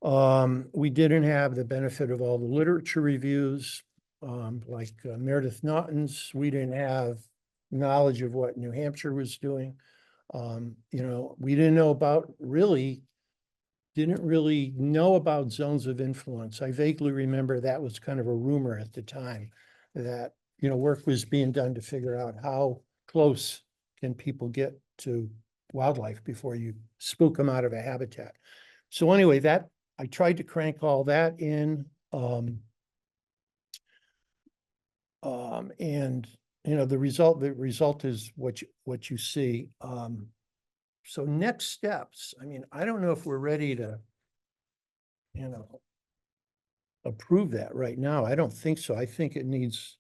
We didn't have the benefit of all the literature reviews, like Meredith Naughton's. We didn't have knowledge of what New Hampshire was doing. We didn't really know about zones of influence. I vaguely remember that was kind of a rumor at the time that, work was being done to figure out how close can people get to wildlife before you spook them out of a habitat. So anyway, I tried to crank all that in. And the result is what you see. So next steps, I don't know if we're ready to, approve that right now. I don't think so. I think it needs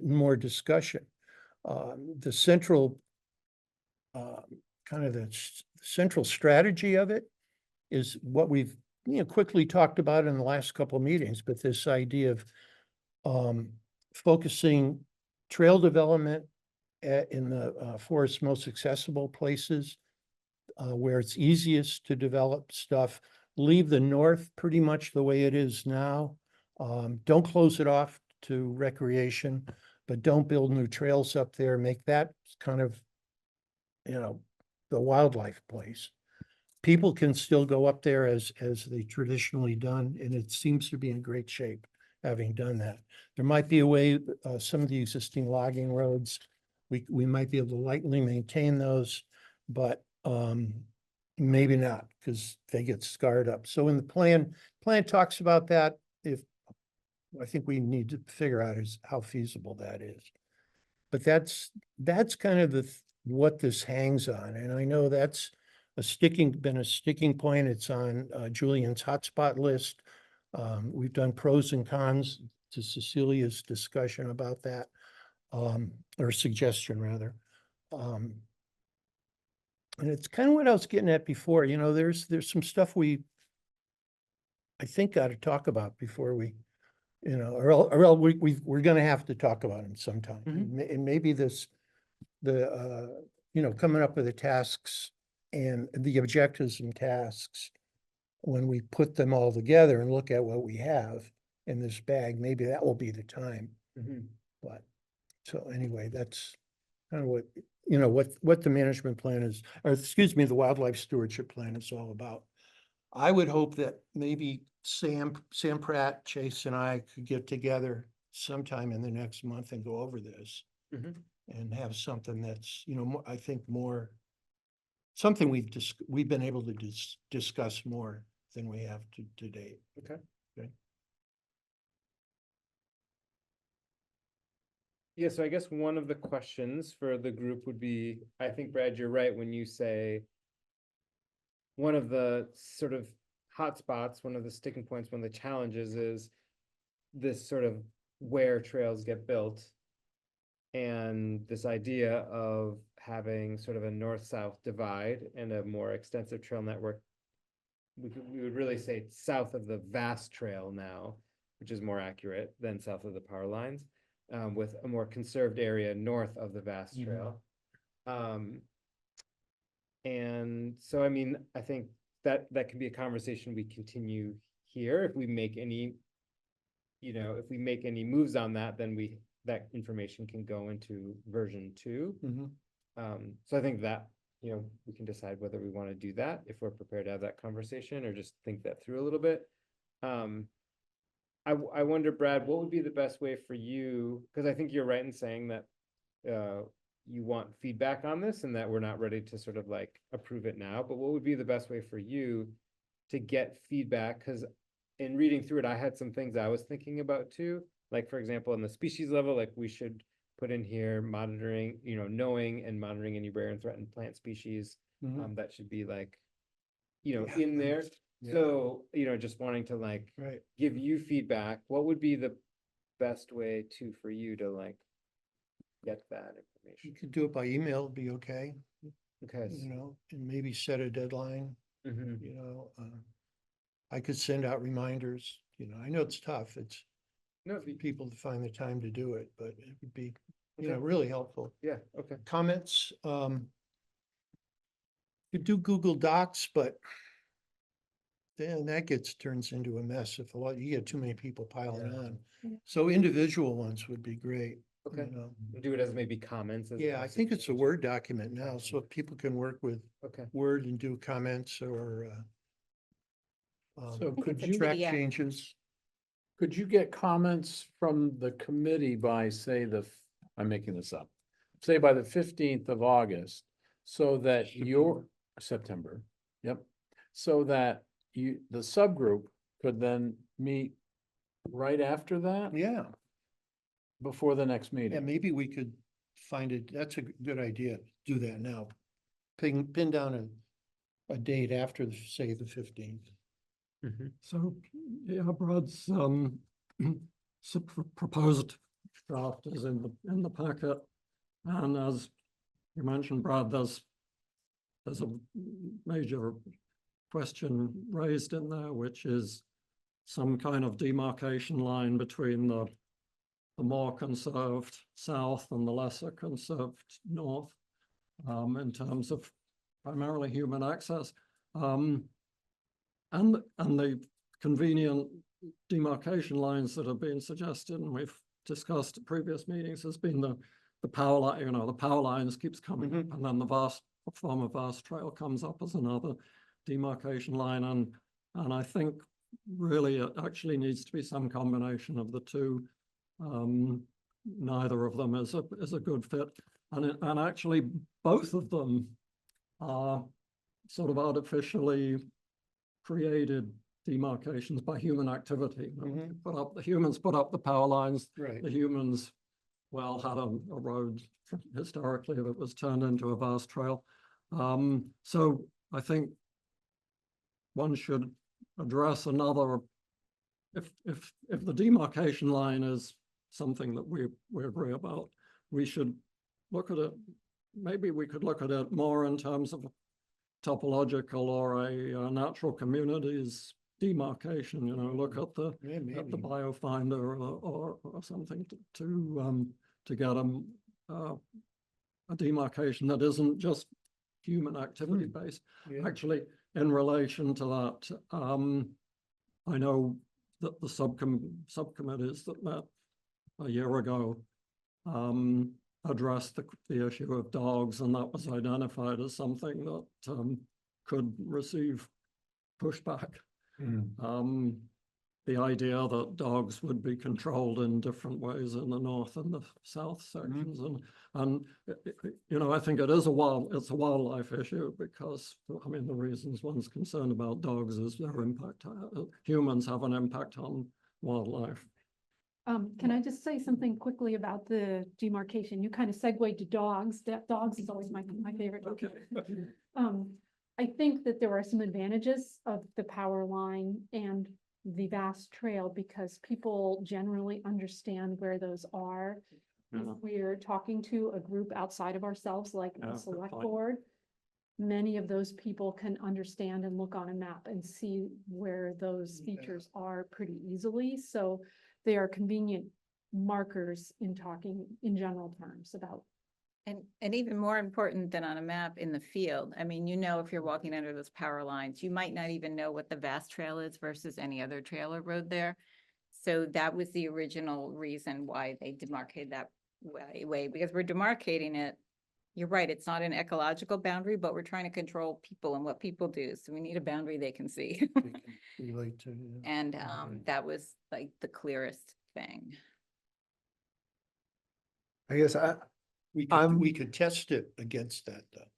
more discussion. The central, kind of the central strategy of it is what we've, quickly talked about in the last couple of meetings, but this idea of focusing trail development in the forest's most accessible places, where it's easiest to develop stuff. Leave the north pretty much the way it is now. Don't close it off to recreation, but don't build new trails up there. Make that kind of, the wildlife place. People can still go up there as they traditionally done, and it seems to be in great shape having done that. There might be a way, some of the existing logging roads, we might be able to lightly maintain those, but maybe not, because they get scarred up. So in the plan talks about that. I think we need to figure out is how feasible that is. But that's kind of what this hangs on. And I know that's been a sticking point. It's on Julian's hotspot list. We've done pros and cons to Cecilia's discussion about that, or suggestion rather. And it's kind of what I was getting at before, you know, there's some stuff I think got to talk about before we, you know, or else we're gonna have to talk about them sometime. And maybe you know, coming up with the tasks and the objectives and tasks, when we put them all together and look at what we have in this bag, maybe that will be the time. But, so anyway, that's kind of what, you know, what the management plan is, or excuse me, the wildlife stewardship plan is all about. I would hope that maybe Sam Pratt, Chase and I could get together sometime in the next month and go over this. And have something that's, you know, I think more, something we've been able to discuss more than we have to date. Okay. Okay. Yeah, so I guess one of the questions for the group would be, I think, Brad, you're right when you say one of the sort of hotspots, one of the sticking points, one of the challenges is this sort of where trails get built. And this idea of having sort of a north-south divide and a more extensive trail network. We would really say south of the vast trail now, which is more accurate than south of the power lines, with a more conserved area north of the vast trail. And so, I mean, I think that can be a conversation we continue here. If we make any, you know, if we make any moves on that, then that information can go into version 2. So I think that, you know, we can decide whether we want to do that, if we're prepared to have that conversation, or just think that through a little bit. I wonder, Brad, what would be the best way for you, because I think you're right in saying that you want feedback on this and that we're not ready to sort of like approve it now, but what would be the best way for you to get feedback? Because in reading through it, I had some things I was thinking about too. Like, for example, on the species level, like we should put in here monitoring, you know, knowing and monitoring any rare and threatened plant species. That should be like, you know, in there. So, you know, just wanting to like give you feedback, what would be the best way for you to like get that You information? could do it by email, it'd be okay, Okay. you know, and maybe set a deadline, you know. I could send out reminders, you know, I know it's tough, it's No, for people to find the time to do it, but it would be, you Okay. know, really helpful. yeah, okay. Comments, you do Google Docs, but then that turns into a mess if you get too many people piling on. So individual ones would be great. Okay. You know. Do it as maybe comments. Yeah, I think it's a Word document now, so if people can work with Okay. Word and do comments or So could it's a you, track PDF. changes. could you get comments from the committee by, say, I'm making this up, say by the 15th of August, so that September, yep, so that the subgroup could then meet right after that, Yeah, before the next yeah, meeting? maybe we could find it. That's a good idea. Do that now. Pin down a date after, say, the 15th. So, yeah, Brad's proposed draft is in the packet. And as you mentioned, Brad, there's a major question raised in there, which is some kind of demarcation line between the more conserved south and the lesser conserved north, in terms of primarily human access. And the convenient demarcation lines that have been suggested, and we've discussed at previous meetings, has been the power line, you know, the power lines keeps coming up, and then the vast trail comes up as another demarcation line. And I think really it actually needs to be some combination of the two. Neither of them is a good fit. And actually both of them are sort of artificially created demarcations by human activity. The humans put up the power lines. Right. The humans, well, had a road historically that was turned into a vast trail. So I think one should address another, if the demarcation line is something that we agree about, we should look at it, maybe we could look at it more in terms of topological or a natural communities demarcation, you know, look at the Yeah, at the maybe. BioFinder or something to get a demarcation that isn't just human activity based. Yeah. Actually, in relation to that, I know that the subcommittees that met a year ago addressed the issue of dogs, and that was identified as something that could receive pushback. The idea that dogs would be controlled in different ways in the north and the south sections, and you know, I think it's a wildlife issue, because I mean the reasons one's concerned about dogs is their impact. Humans have an impact on wildlife. Can I just say something quickly about the demarcation? You kind of segued to dogs. That dogs is always my favorite. Okay. I think that there are some advantages of the power line and the vast trail, because people generally understand where those are. If Yeah. we're talking to a group outside of ourselves, like Yeah, the good select point. board, many of those people can understand and look on a map and see where those Yeah. features are pretty easily. So they are convenient markers in talking in general terms about. And even more important than on a map, in the field. I mean, you know, if you're walking under those power lines, you might not even know what the vast trail is versus any other trail or road there. So that was the original reason why they demarcated that way, because we're demarcating it. You're right, it's not an ecological boundary, but we're trying to control people and what people do. So we need a boundary they can see. They can relate to, yeah. And that was like the clearest thing. I guess We could test it against that though.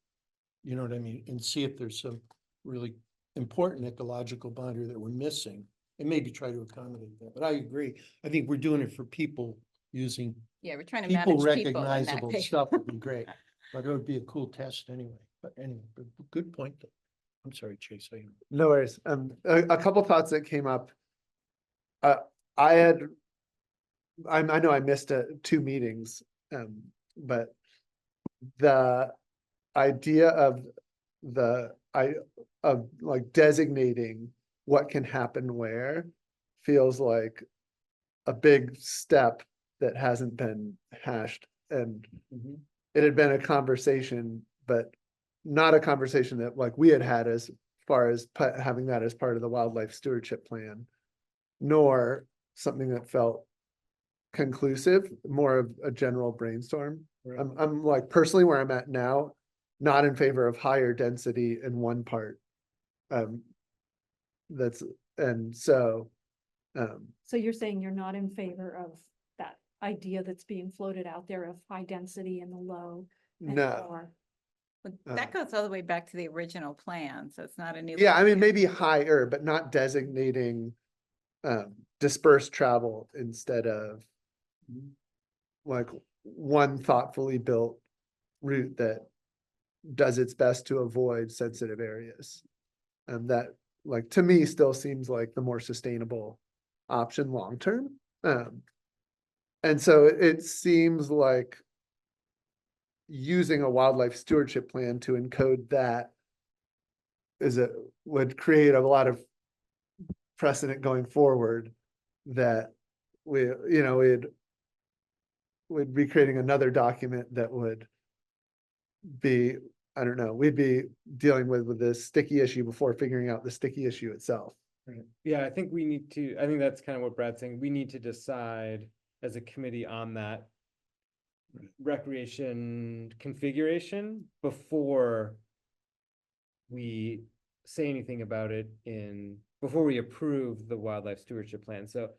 You know what I mean? And see if there's some really important ecological boundary that we're missing and maybe try to accommodate that. But I agree. I think we're doing it for people using Yeah, we're trying to people manage people in that recognizable way. stuff would be great. But it would be a cool test anyway. But anyway, good point though. I'm sorry, Chase. No worries. A couple thoughts that came up. I know I missed 2 meetings, but the idea of like designating what can happen where feels like a big step that hasn't been hashed, and it had been a conversation, but not a conversation that like we had as far as having that as part of the wildlife stewardship plan, nor something that felt conclusive, more of a general brainstorm. Right. I'm like personally where I'm at now, not in favor of higher density in one part. So you're saying you're not in favor of that idea that's being floated out there of high density and the low? no. But that goes all the way back to the original plan, so it's not a new. Yeah, I mean, plan. maybe higher, but not designating dispersed travel instead of like one thoughtfully built route that does its best to avoid sensitive areas. And that, like, to me, still seems like the more sustainable option long-term. And so it seems like using a wildlife stewardship plan to encode that would create a lot of precedent going forward that we'd be creating another document that would be, I don't know, we'd be dealing with this sticky issue before figuring out the sticky issue itself. Right. Yeah, I think I think that's kind of what Brad's saying. We need to decide as a committee on that recreation configuration before we say anything about it before we approve the wildlife stewardship plan. So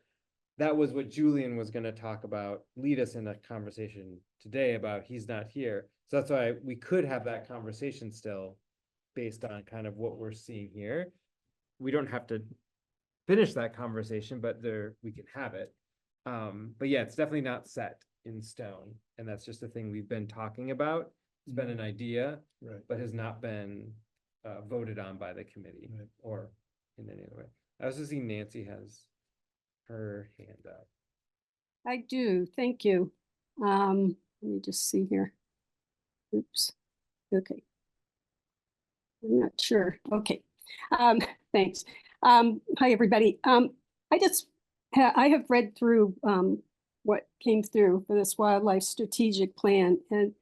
that was what Julian was going to talk about, lead us in a conversation today about. He's not here. So that's why we could have that conversation still based on kind of what we're seeing here. We don't have to finish that conversation, but we can have it. But yeah, it's definitely not set in stone. And that's just the thing we've been talking about. It's been an idea, Right. but has not been voted on by the committee Right. or in any other way. I also see Nancy has her hand up. I do, thank you. Let me just see here. Oops, okay. I'm not sure, okay. Thanks. Hi, everybody. I have read through what came through for this wildlife strategic plan, and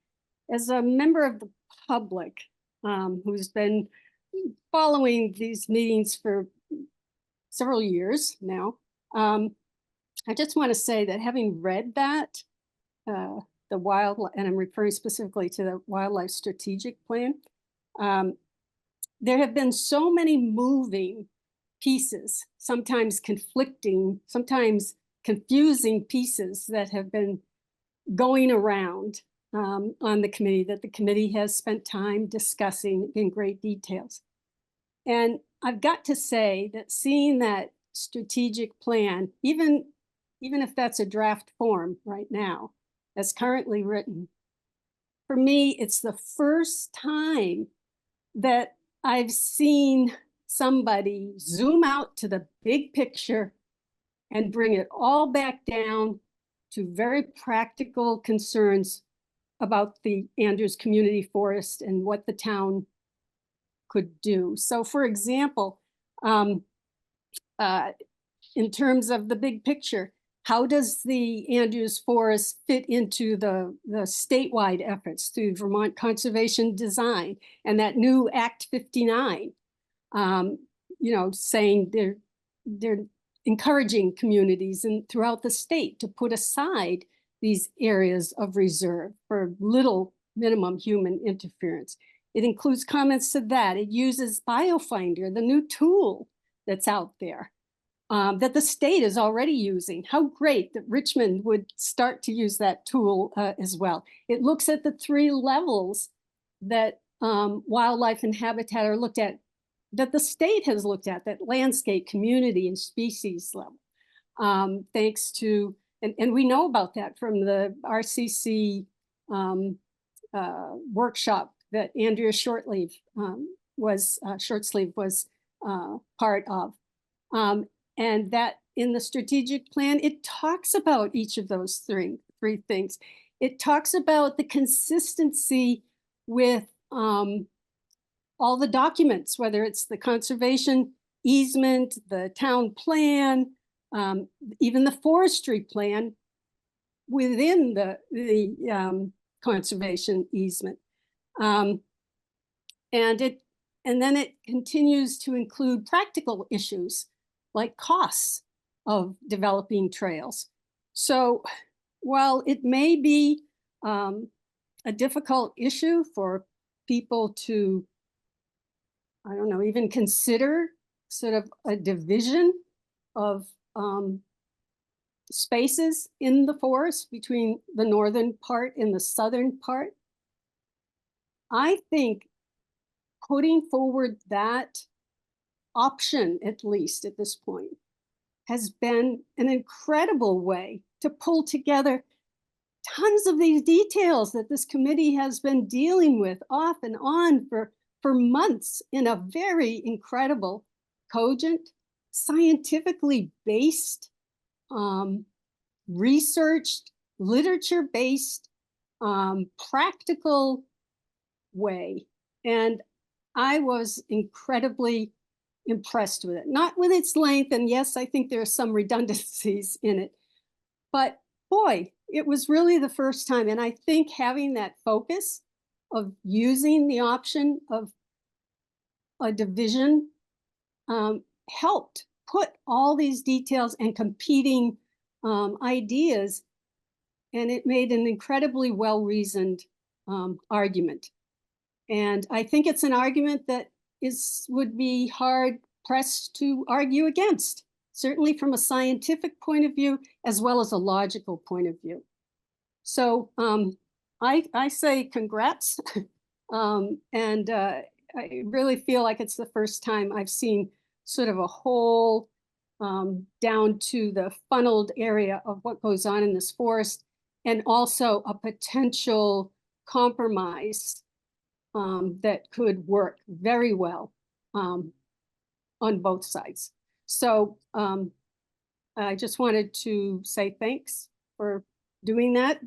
as a member of the public who's been following these meetings for several years now, I just want to say that having read that, the wildlife, and I'm referring specifically to the wildlife strategic plan, there have been so many moving pieces, sometimes conflicting, sometimes confusing pieces that have been going around on the committee, that the committee has spent time discussing in great details. And I've got to say that seeing that strategic plan, even if that's a draft form right now, as currently written, for me, it's the first time that I've seen somebody zoom out to the big picture and bring it all back down to very practical concerns about the Andrews Community Forest and what the town could do. So for example, in terms of the big picture, how does the Andrews Forest fit into the statewide efforts through Vermont Conservation Design and that new Act 59? Saying they're encouraging communities and throughout the state to put aside these areas of reserve for little minimum human interference. It includes comments to that. It uses BioFinder, the new tool that's out there that the state is already using. How great that Richmond would start to use that tool as well. It looks at the 3 levels that wildlife and habitat are looked at, that the state has looked at, that landscape, community, and species level. Thanks to, and we know about that from the RCC workshop that Andrea Shortsleeve was part of. And that in the strategic plan, it talks about each of those three things. It talks about the consistency with all the documents, whether it's the conservation easement, the town plan, even the forestry plan within the conservation easement. And then it continues to include practical issues like costs of developing trails. So while it may be a difficult issue for people to, I don't know, even consider sort of a division of spaces in the forest between the northern part and the southern part, I think putting forward that option, at least at this point, has been an incredible way to pull together tons of these details that this committee has been dealing with off and on for months in a very incredible, cogent, scientifically based, researched, literature-based, practical way. And I was incredibly impressed with it, not with its length. And yes, I think there are some redundancies in it, but boy, it was really the first time. And I think having that focus of using the option of a division helped put all these details and competing ideas, and it made an incredibly well-reasoned argument. And I think it's an argument that would be hard pressed to argue against, certainly from a scientific point of view, as well as a logical point of view. So I say congrats. And I really feel like it's the first time I've seen sort of a whole down to the funneled area of what goes on in this forest, and also a potential compromise that could work very well on both sides. So I just wanted to say thanks for doing that.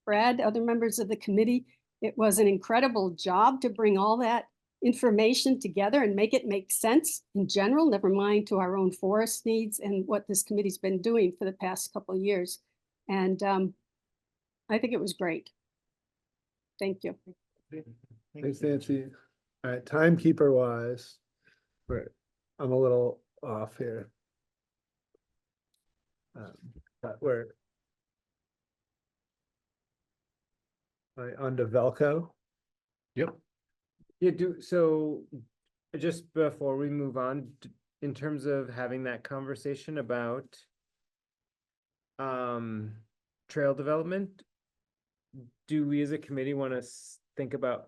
Brad, other members of the committee, it was an incredible job to bring all that information together and make it make sense in general, never mind to our own forest needs and what this committee's been doing for the past couple of years. And I think it was great. Thank you. Thanks, Nancy. All right, timekeeper wise, I'm a little off here. But we're on to VELCO. Yep. Yeah, so just before we move on, in terms of having that conversation about trail development, do we as a committee want to think about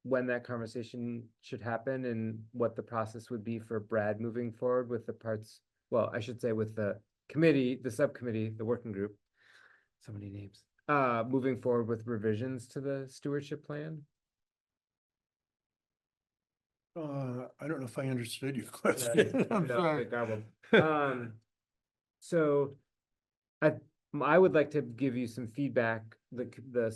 when that conversation should happen and what the process would be for Brad moving forward with the parts, well, I should say with the committee, the subcommittee, the working group, so many names, moving forward with revisions to the stewardship plan? I don't know if I understood your question. I'm sorry. So I would like to give you some feedback, the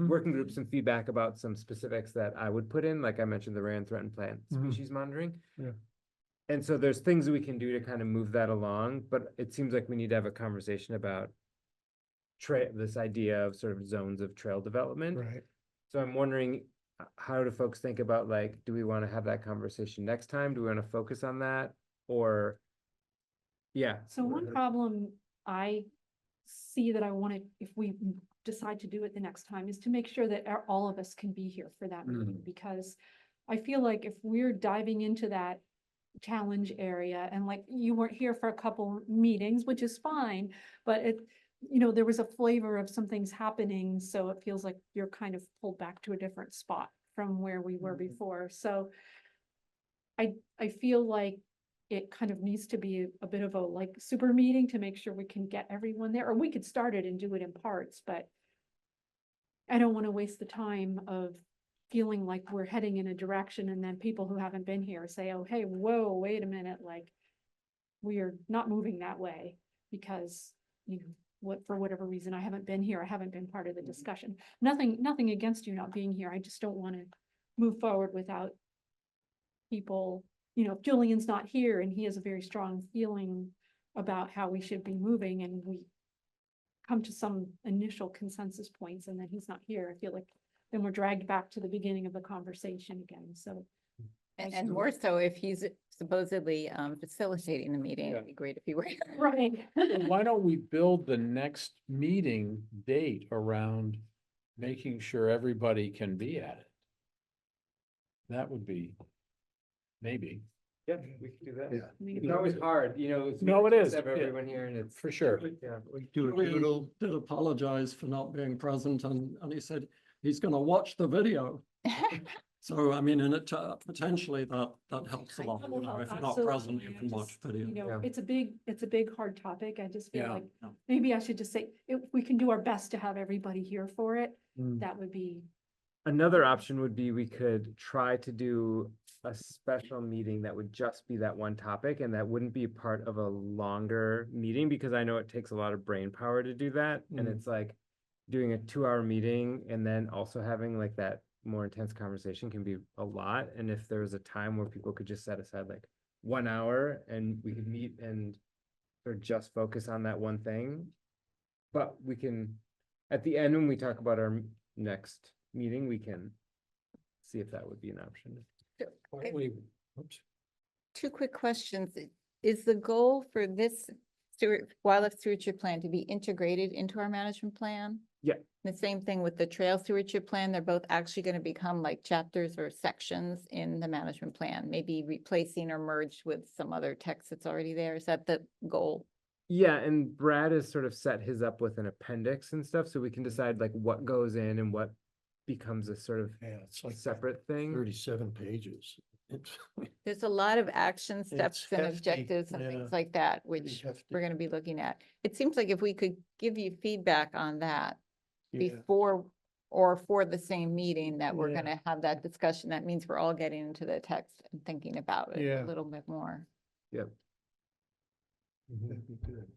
working group some feedback about some specifics that I would put in, like I mentioned, the rare and threatened plant species monitoring. Yeah. And so there's things we can do to kind of move that along, but it seems like we need to have a conversation about this idea of sort of zones of trail development. Right. So I'm wondering, how do folks think about, like, do we want to have that conversation next time? Do we want to focus on that? Or, yeah. So one problem I see that I wanted, if we decide to do it the next time, is to make sure that all of us can be here for that meeting, because I feel like if we're diving into that challenge area, and like you weren't here for a couple meetings, which is fine, but there was a flavor of some things happening, so it feels like you're kind of pulled back to a different spot from where we were before. So I feel like it kind of needs to be a bit of a like super meeting to make sure we can get everyone there, or we could start it and do it in parts, but I don't want to waste the time of feeling like we're heading in a direction and then people who haven't been here say, oh, hey, whoa, wait a minute, like we are not moving that way because, for whatever reason, I haven't been here. I haven't been part of the discussion. Nothing against you not being here. I just don't want to move forward without people, if Julian's not here and he has a very strong feeling about how we should be moving and we come to some initial consensus points and then he's not here, I feel like then we're dragged back to the beginning of the conversation again. So. And more so if he's supposedly facilitating the meeting, it'd be great if he were. Right. Why don't we build the next meeting date around making sure everybody can be at it? That would be, maybe. Yeah, we can do that. Yeah. It's always hard, No, it is. Have Yeah. everyone here and it's. For sure. Yeah. We do a Julian doodle. did apologize for not being present, and he said he's going to watch the video. So, I mean, and it potentially that helps a lot. That will help, If you're not present, absolutely. you I can watch just, video. Yeah. it's a big hard topic. I just feel Yeah. like maybe I should just say, if we can do our best to have everybody here for it, that would be. Another option would be we could try to do a special meeting that would just be that one topic, and that wouldn't be part of a longer meeting, because I know it takes a lot of brain power to do that. And it's like doing a 2-hour meeting and then also having like that more intense conversation can be a lot. And if there was a time where people could just set aside like 1 hour and we could meet and or just focus on that one thing. But we can, at the end, when we talk about our next meeting, we can see if that would be an option. Why don't we- oops. 2 quick questions. Is the goal for this wildlife stewardship plan to be integrated into our management plan? Yeah. The same thing with the trail stewardship plan. They're both actually going to become like chapters or sections in the management plan, maybe replacing or merged with some other text that's already there. Is that the goal? Yeah, and Brad has sort of set his up with an appendix and stuff, so we can decide like what goes in and what becomes a sort of Yeah, it's like separate thing. 37 pages. It's There's a lot of action steps and hefty, objectives and yeah, things like that, pretty which hefty. we're going to be looking at. It seems like if we could give you feedback on that Yeah. before or for the same meeting that we're Yeah. gonna have that discussion. That means we're all getting into the text and thinking about it Yeah. a little bit more. Mhm. That'd be good.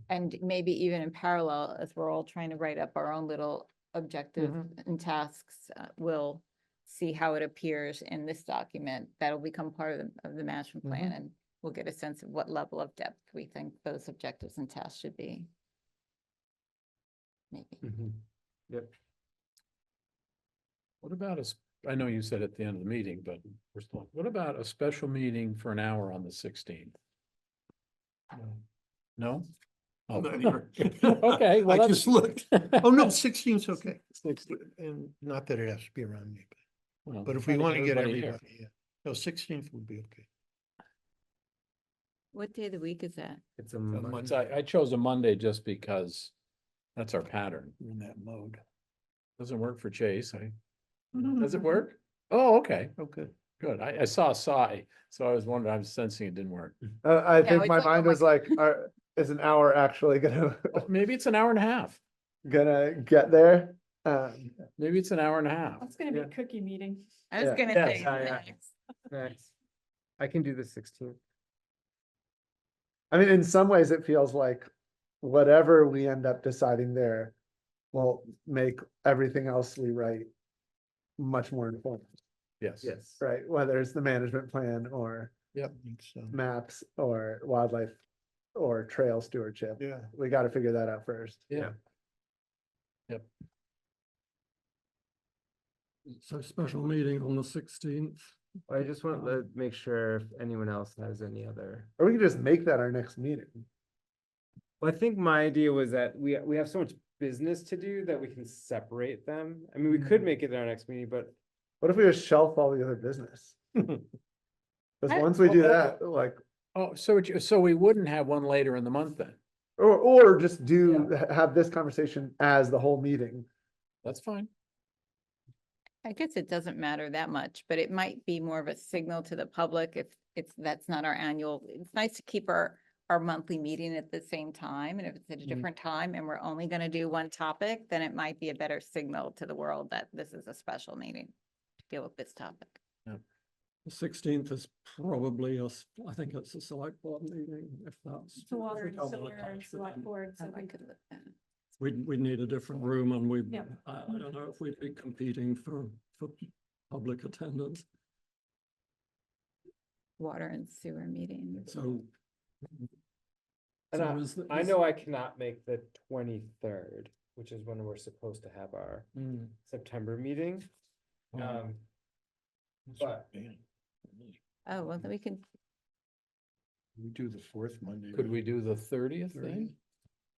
And maybe even in parallel, as we're all trying to write up our own little objectives and tasks, we'll see how it appears in this document. That'll become part of the management plan, and we'll get a sense of what level of depth we think those objectives and tasks should be. Maybe. Yep. What about I know you said at the end of the meeting, but we're still, what about a special meeting for an hour on the 16th? No? Oh, Not here. okay, well, I that's- just looked. Oh, no, 16's okay. And not that it has to be around me, Well, but if we try want to get everybody here. everybody, yeah. No, 16th would be okay. What day of the week is that? It's a It's- I chose a Monday just because that's our pattern. We're in that mode. Doesn't work for Chase. Does it work? Oh, okay. Okay. Good. I saw a sigh, so I was wondering, I was sensing it didn't work. I Yeah, think it's my like, oh mind my was like, is an hour actually gonna, Oh, maybe it's an hour and a half. gonna get there? Maybe it's an hour and a half. That's gonna be Yeah. a cookie meeting. I was Yeah. gonna Yes. say. Yeah, yeah. next. Nice. I can do the 16th. I mean, in some ways, it feels like whatever we end up deciding there will make everything else we write much more informed, Yes. Yes. right? Whether it's the management plan or I think so. maps or wildlife or trail stewardship. Yeah. We got to figure that out first. Yeah. So special meeting on the 16th. I just want to make sure if anyone else has any other. Or we could just make that our next meeting. Well, I think my idea was that we have so much business to do that we can separate them. I mean, we could make it our next meeting, but What if we just shelf all the other business? Because I- once we do that, like, Oh, so we wouldn't have one later in the month then? or just have this conversation as the whole meeting. That's fine. I guess it doesn't matter that much, but it might be more of a signal to the public if that's not our annual. It's nice to keep our monthly meeting at the same time. And if it's at a different time and we're only gonna do one topic, then it might be a better signal to the world that this is a special meeting to deal with this topic. The 16th is probably I think it's a select board meeting, if that's. The water if we and don't wanna sewer and touch select that. board, so I we could look at it. We need a different room and Yeah. I don't know if we'd be competing for public attendance. Water and sewer meeting. So. And so is the- I is- know I cannot make the 23rd, which is when we're supposed to have our September meeting. Oh. But Oh, well, then we can, We do the fourth Monday. Could we do the 30th then?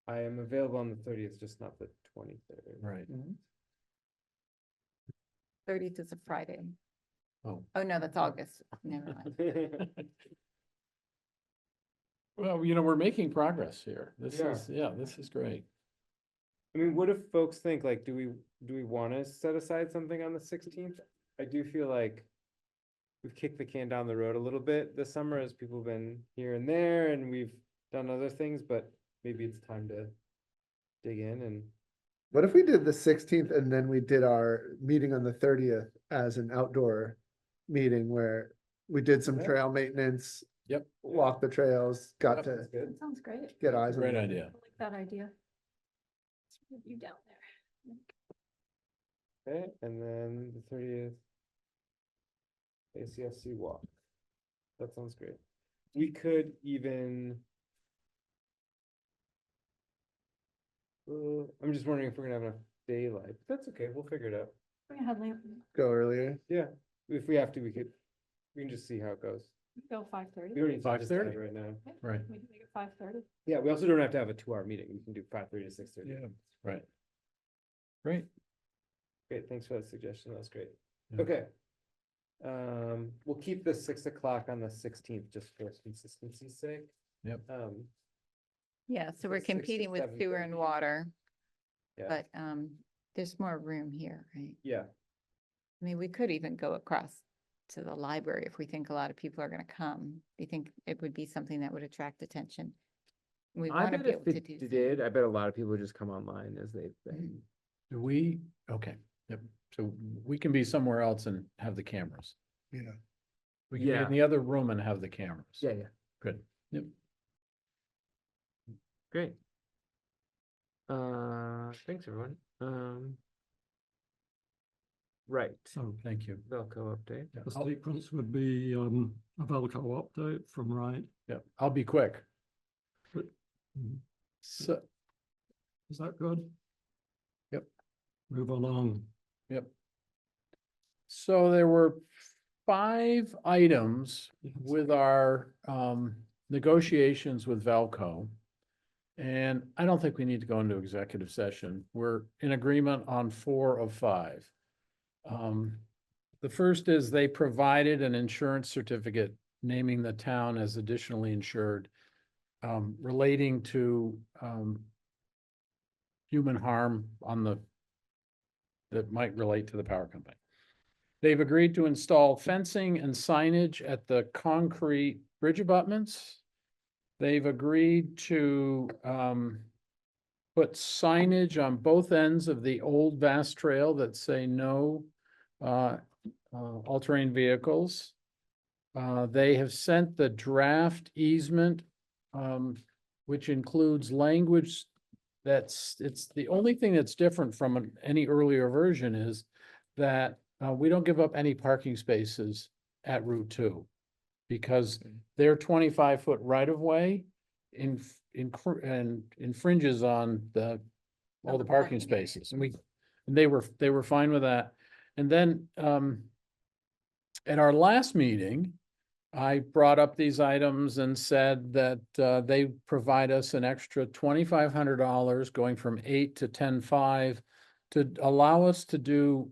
I am available on the 30th, just not the 23rd. Right. 30th is a Friday. Oh. Oh, no, that's August. Never mind. Well, we're making progress here. This Yeah. this is great. I mean, what if folks think like, do we want to set aside something on the 16th? I do feel like we've kicked the can down the road a little bit this summer as people have been here and there and we've done other things, but maybe it's time to dig in and. What if we did the 16th and then we did our meeting on the 30th as an outdoor meeting where we did some Yeah. trail maintenance, Yep. walk the trails, got Yep. to That's good. That sounds great. get eyes on Great it. idea. I like that idea. Let's move you down there. Okay, and then the 30th. ACFC walk. That sounds great. We could even. I'm just wondering if we're gonna have enough daylight. That's okay, we'll figure it out. Bring a headlamp, Go earlier. Yeah, if we have to, we can just see how it goes. go 5:30. We don't need to decide 5:30? right now. Right. We can make it 5:30. Yeah, we also don't have to have a 2-hour meeting. We can do 5:30 to 6:30. Yeah. Right. Great. Great, thanks for that suggestion. That was great. Yeah. Okay. We'll keep the 6 o'clock on the 16th just for consistency's sake. Yep. yeah, so we're 6 to competing with sewer and 7:30. water, Yeah, but there's more room here, right? yeah, I mean, we could even go across to the library if we think a lot of people are gonna come. Do you think it would be something that would attract attention? We I wanna bet be able if to do. it did, I bet a lot of people would just come online as they've been. Do we, okay, yep, so we can be somewhere else and have the cameras. Yeah. We can be Yeah. in the other room and have the cameras. Yeah. Good, yep. Great. Thanks, everyone. Right, So Thank you. Velco update. Yeah, the I'll- sequence would be a VELCO update from Wright. Yeah, I'll be quick. Mm, So, Is that good? Yep. Move along. yep. So there were 5 items Yes. with our negotiations with Velco. And I don't think we need to go into executive session. We're in agreement on 4 of 5. The first is they provided an insurance certificate naming the town as additionally insured, relating to human harm that might relate to the power company. They've agreed to install fencing and signage at the concrete bridge abutments. They've agreed to put signage on both ends of the old vast trail that say no all-terrain vehicles. They have sent the draft easement, which includes language it's the only thing that's different from any earlier version is that we don't give up any parking spaces at Route 2 because their 25-foot right-of-way infringes on all the parking spaces. And they were fine with that. And then at our last meeting, I brought up these items and said that they provide us an extra $2,500 going from 8 to 10.5 to allow us to do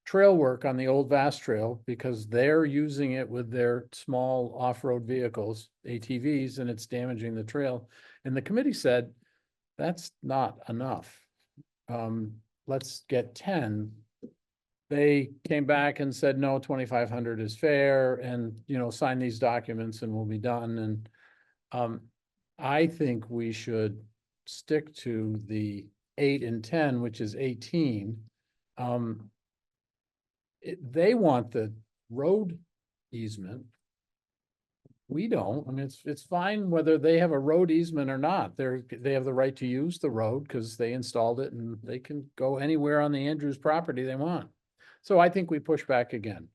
trail work on the old Vast Trail because they're using it with their small off-road vehicles, ATVs, and it's damaging the trail. And the committee said, that's not enough. Let's get 10. They came back and said, no, 2,500 is fair and, sign these documents and we'll be done. And I think we should stick to the 8 and 10, which is 18. They want the road easement. We don't. I mean, it's fine whether they have a road easement or not. They have the right to use the road because they installed it and they can go anywhere on the Andrews property they want. So I think we push back again.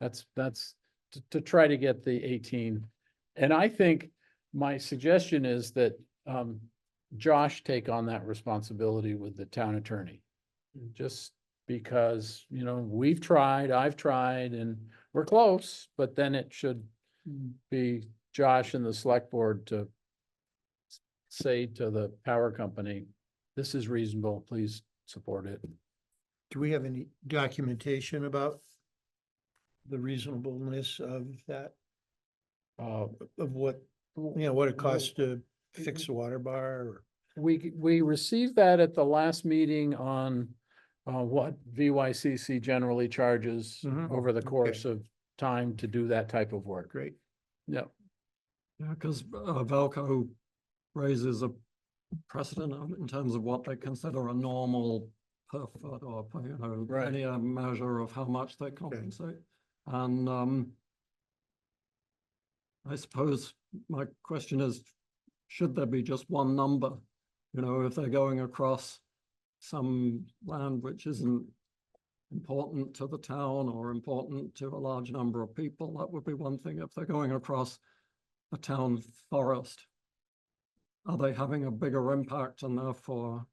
That's to try to get the 18. And I think my suggestion is that Josh take on that responsibility with the town attorney. Just because, we've tried, I've tried, and we're close, but then it should be Josh and the select board to say to the power company, this is reasonable, please support it. Do we have any documentation about the reasonableness of that, Uh, of what, what it costs to fix a water bar or? We received that at the last meeting on what VYCC generally charges Mhm. over the Okay. course of time to do that type of work. Great. Yeah, Yeah, because VELCO raises a precedent in terms of what they consider a normal per foot or Right. any measure of how much they compensate. And I suppose my question is, should there be just one number? If they're going across some land which isn't important to the town or important to a large number of people, that would be one thing. If they're going across a town forest, are they having a bigger impact and therefore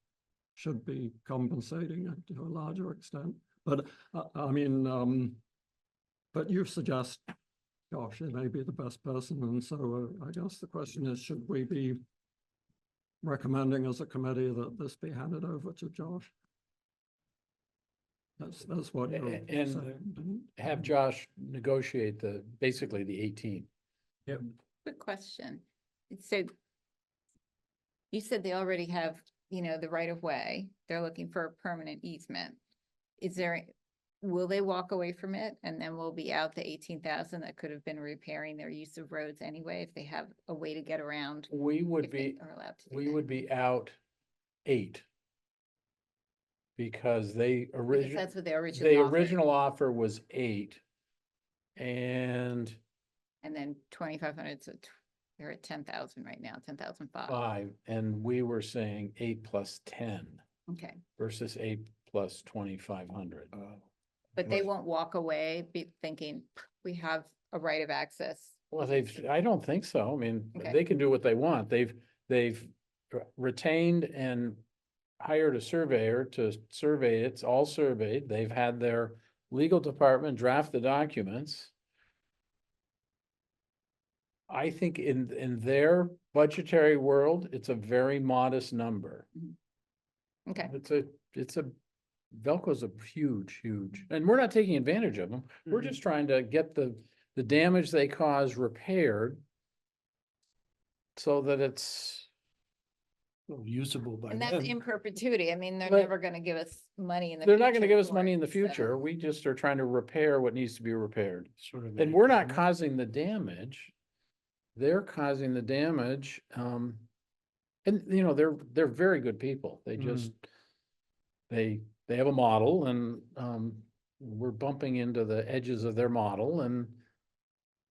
should be compensating to a larger extent? But but you suggest, gosh, it may be the best person. And so I guess the question is, should we be recommending as a committee that this be handed over to Josh? That's what you're And saying. have Josh negotiate basically the 18. Quick question. So you said they already have, the right of way. They're looking for a permanent easement. Will they walk away from it and then we'll be out the 18,000 that could have been repairing their use of roads anyway, if they have a way to get around? We would if they be, are allowed to do we that? would be out 8. because they Because originally, that's what they the originally offered. original offer was 8. And And then 2,500, so they're at 10,000 right now, 10,005. 5, and we were saying 8 plus 10 Okay, versus 8 plus 2,500. but they won't walk away thinking we have a right of access. Well, I don't think so. I mean, Okay. they can do what they want. They've retained and hired a surveyor to survey it. It's all surveyed. They've had their legal department draft the documents. I think in their budgetary world, it's a very modest number. Okay, VELCO's a huge, and we're not taking advantage of them. We're just trying to get the damage they cause repaired so that it's, Usable by and that's then. in perpetuity. I mean, they're But never gonna give us money in the they're future. not gonna give us for money it, in the so- future. We just are trying to repair what needs to be repaired. Sort of. And we're not causing the damage. They're causing the damage. And you know, they're very good people. They just, they have a model and, we're bumping into the edges of their model and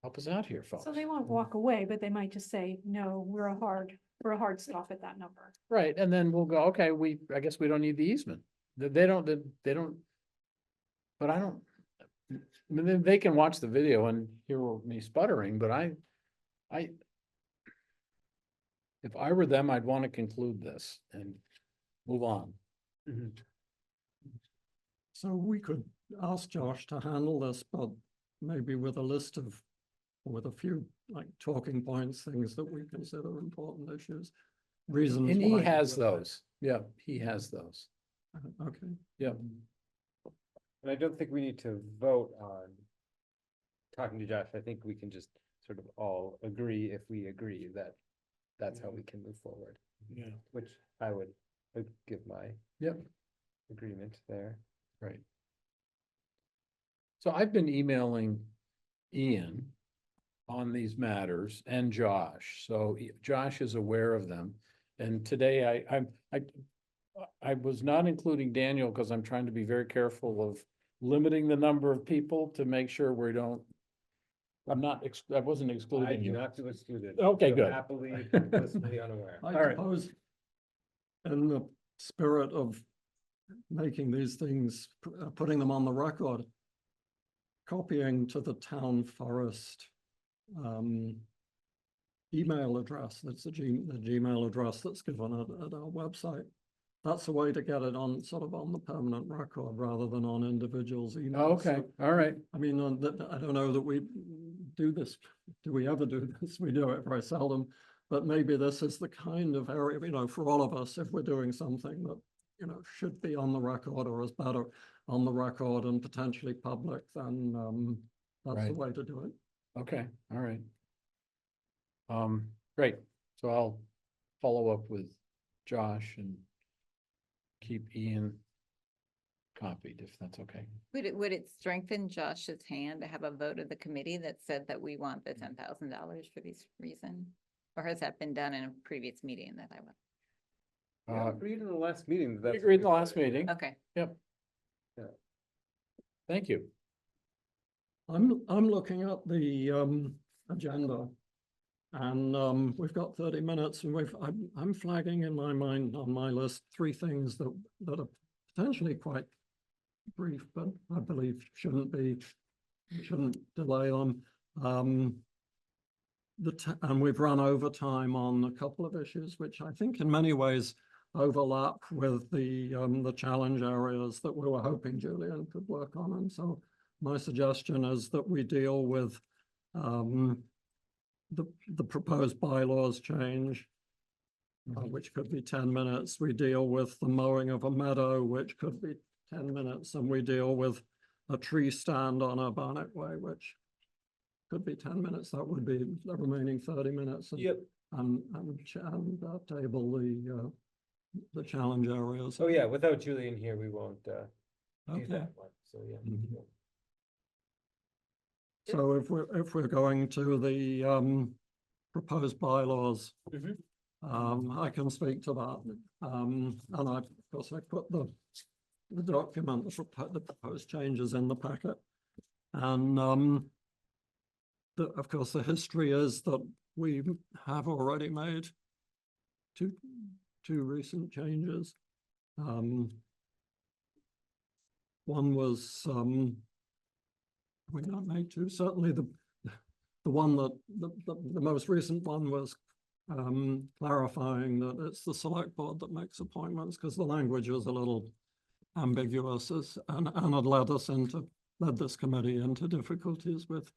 help us out here, folks. So they won't walk away, but they might just say, no, we're a hard stop at that number. Right, and then we'll go, okay, I guess we don't need the easement. They don't, but I don't. I mean, they can watch the video and hear me sputtering, but if I were them, I'd want to conclude this and move on. So we could ask Josh to handle this, but maybe with a list of, with a few like talking points, things that we consider important issues, reasons. And he why has would- those, yeah, he has those, Okay, yeah. And I don't think we need to vote on talking to Josh. I think we can just sort of all agree if we agree that that's how we can move forward, Yeah. which I would give my Yep. agreement there. Right. So I've been emailing Ian on these matters and Josh, so Josh is aware of them. And today I was not including Daniel because I'm trying to be very careful of limiting the number of people to make sure we don't. I wasn't I excluding do you. not feel excluded. Okay, So good. Happily, blissfully unaware. I All right. suppose in the spirit of making these things, putting them on the record, copying to the town forest email address, that's the Gmail address that's given at our website. That's a way to get it on sort of on the permanent record rather than on individuals' emails. Oh, okay, all right. I mean, I don't know that we do this. Do we ever do this? We do it very seldom. But maybe this is the kind of area, you know, for all of us, if we're doing something that, you know, should be on the record or is better on the record and potentially public, then that's the Right. way to do it. Okay, all right. Great. So I'll follow up with Josh and keep Ian copied, if that's okay. Would it strengthen Josh's hand to have a vote of the committee that said that we want the $10,000 for this reason? Or has that been done in a previous meeting that I went? Yeah, agreed in the last meeting. We that's agreed in the what we last voted. meeting. Okay, Thank you. I'm looking at the agenda. And we've got 30 minutes and I'm flagging in my mind on my list 3 things that are potentially quite brief, but I believe shouldn't delay them. And we've run over time on a couple of issues, which I think in many ways overlap with the challenge areas that we were hoping Julian could work on. And so my suggestion is that we deal with the proposed bylaws change, which could be 10 minutes. We deal with the mowing of a meadow, which could be 10 minutes, and we deal with a tree stand on Urbanik Way, which could be 10 minutes. That would be the remaining 30 minutes. And, Yep. and table the challenge areas. Oh, yeah, without Julian here, we won't do Okay. that one, so yeah. Mhm. So if we're going to the proposed bylaws, Mhm. I can speak to that. And of course I put the the document, the proposed changes in the packet. And of course, the history is that we have already made two recent changes. One was we not made two. Certainly, the one that the most recent one was clarifying that it's the select board that makes appointments, because the language was a little ambiguous, and had led this committee into difficulties with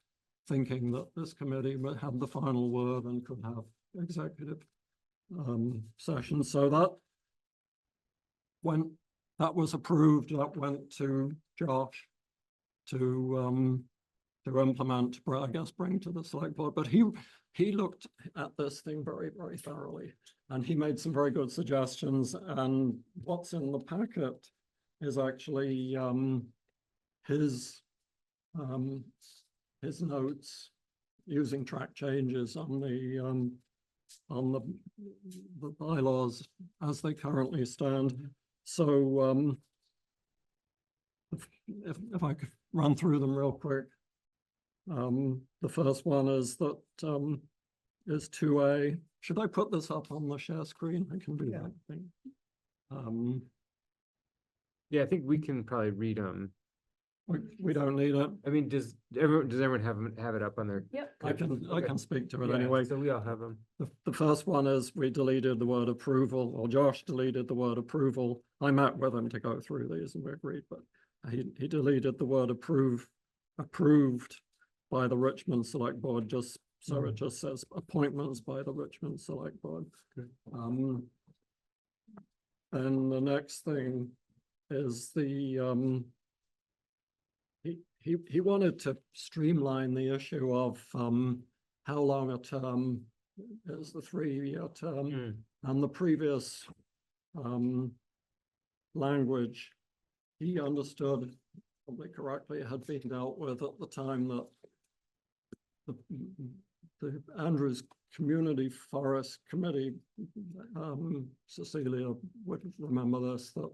thinking that this committee would have the final word and could have executive sessions. So that when that was approved, that went to Josh to implement, I guess, bring to the select board. But he looked at this thing very, very thoroughly, and he made some very good suggestions. And what's in the packet is actually his notes using track changes on the bylaws as they currently stand. So if I could run through them real quick. The first one is that is 2A. Should I put this up on the share screen? I can do that thing. Yeah, I think we can probably read them. We don't need it. I mean, does everyone have it up on their? Yep. I can speak to it Yeah, anyway. so we all have them. The first one is we deleted the word approval, or Josh deleted the word approval. I met with him to go through these and we agreed, but he deleted the word approved by the Richmond Select Board, just so it just says appointments by the Richmond Select Board. And the next thing is the he wanted to streamline the issue of how long a term is the 3-year term, and the previous language he understood probably correctly had been dealt with at the time that the Andrews Community Forest Committee, Cecilia would remember this, that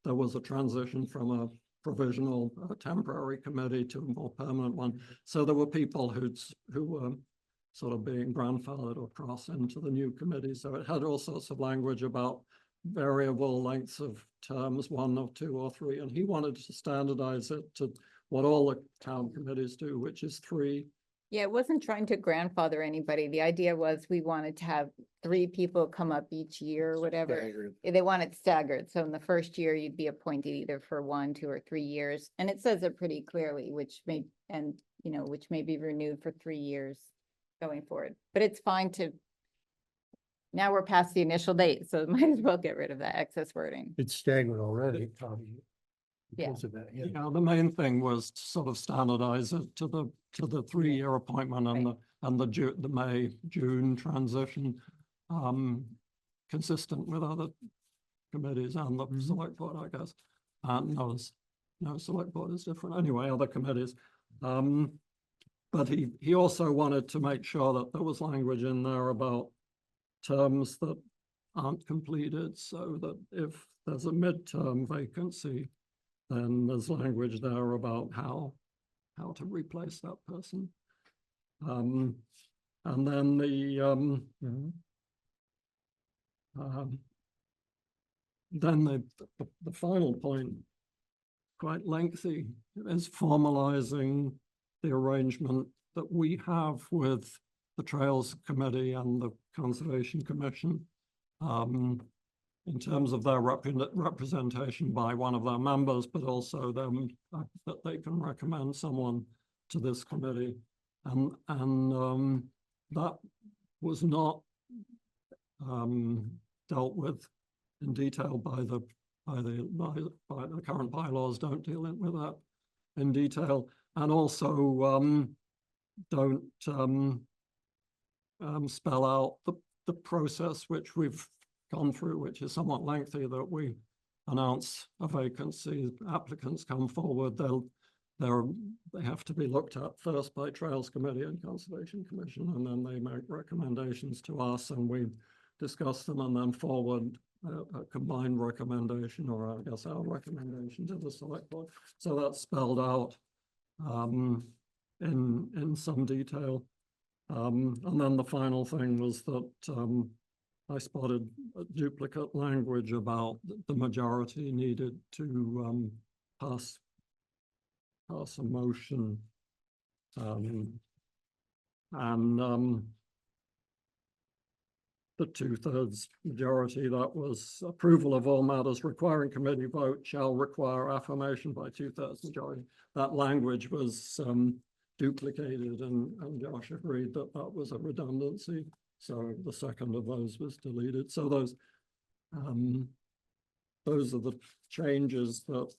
there was a transition from a provisional temporary committee to a more permanent one. So there were people who were sort of being grandfathered across into the new committee. So it had all sorts of language about variable lengths of terms, 1 or 2 or 3, and he wanted to standardize it to what all the town committees do, which is 3. Yeah, it wasn't trying to grandfather anybody. The idea was we wanted to have 3 people come up each year or whatever. Staggered. They want it staggered. So in the first year, you'd be appointed either for 1, 2, or 3 years. And it says it pretty clearly, which may be renewed for 3 years going forward. But it's fine to, now we're past the initial date, so might as well get rid of that excess wording. It's staggered already, Tommy. Yeah. Because of that, yeah. Yeah, the main thing was to sort of standardize it to the 3-year appointment and the May-June transition, consistent with other committees and the select board, I guess. And no select board is different anyway, other committees. But he also wanted to make sure that there was language in there about terms that aren't completed, so that if there's a midterm vacancy, then there's language there about how to replace that person. And then the final point, quite lengthy, is formalizing the arrangement that we have with the Trails Committee and the Conservation Commission, in terms of their representation by one of their members, but also them that they can recommend someone to this committee, and that was not dealt with in detail by the current bylaws. Don't deal with that in detail, and also don't spell out the process which we've gone through, which is somewhat lengthy, that we announce a vacancy, applicants come forward, they have to be looked at first by Trails Committee and Conservation Commission, and then they make recommendations to us and we discuss them and then forward a combined recommendation, or I guess our recommendation to the select board. So that's spelled out in some detail. And then the final thing was that I spotted a duplicate language about the majority needed to pass a motion. The 2/3 majority, that was approval of all matters requiring committee vote shall require affirmation by 2/3 majority. That language was duplicated, and Josh agreed that that was a redundancy. So the second of those was deleted. So those are the changes that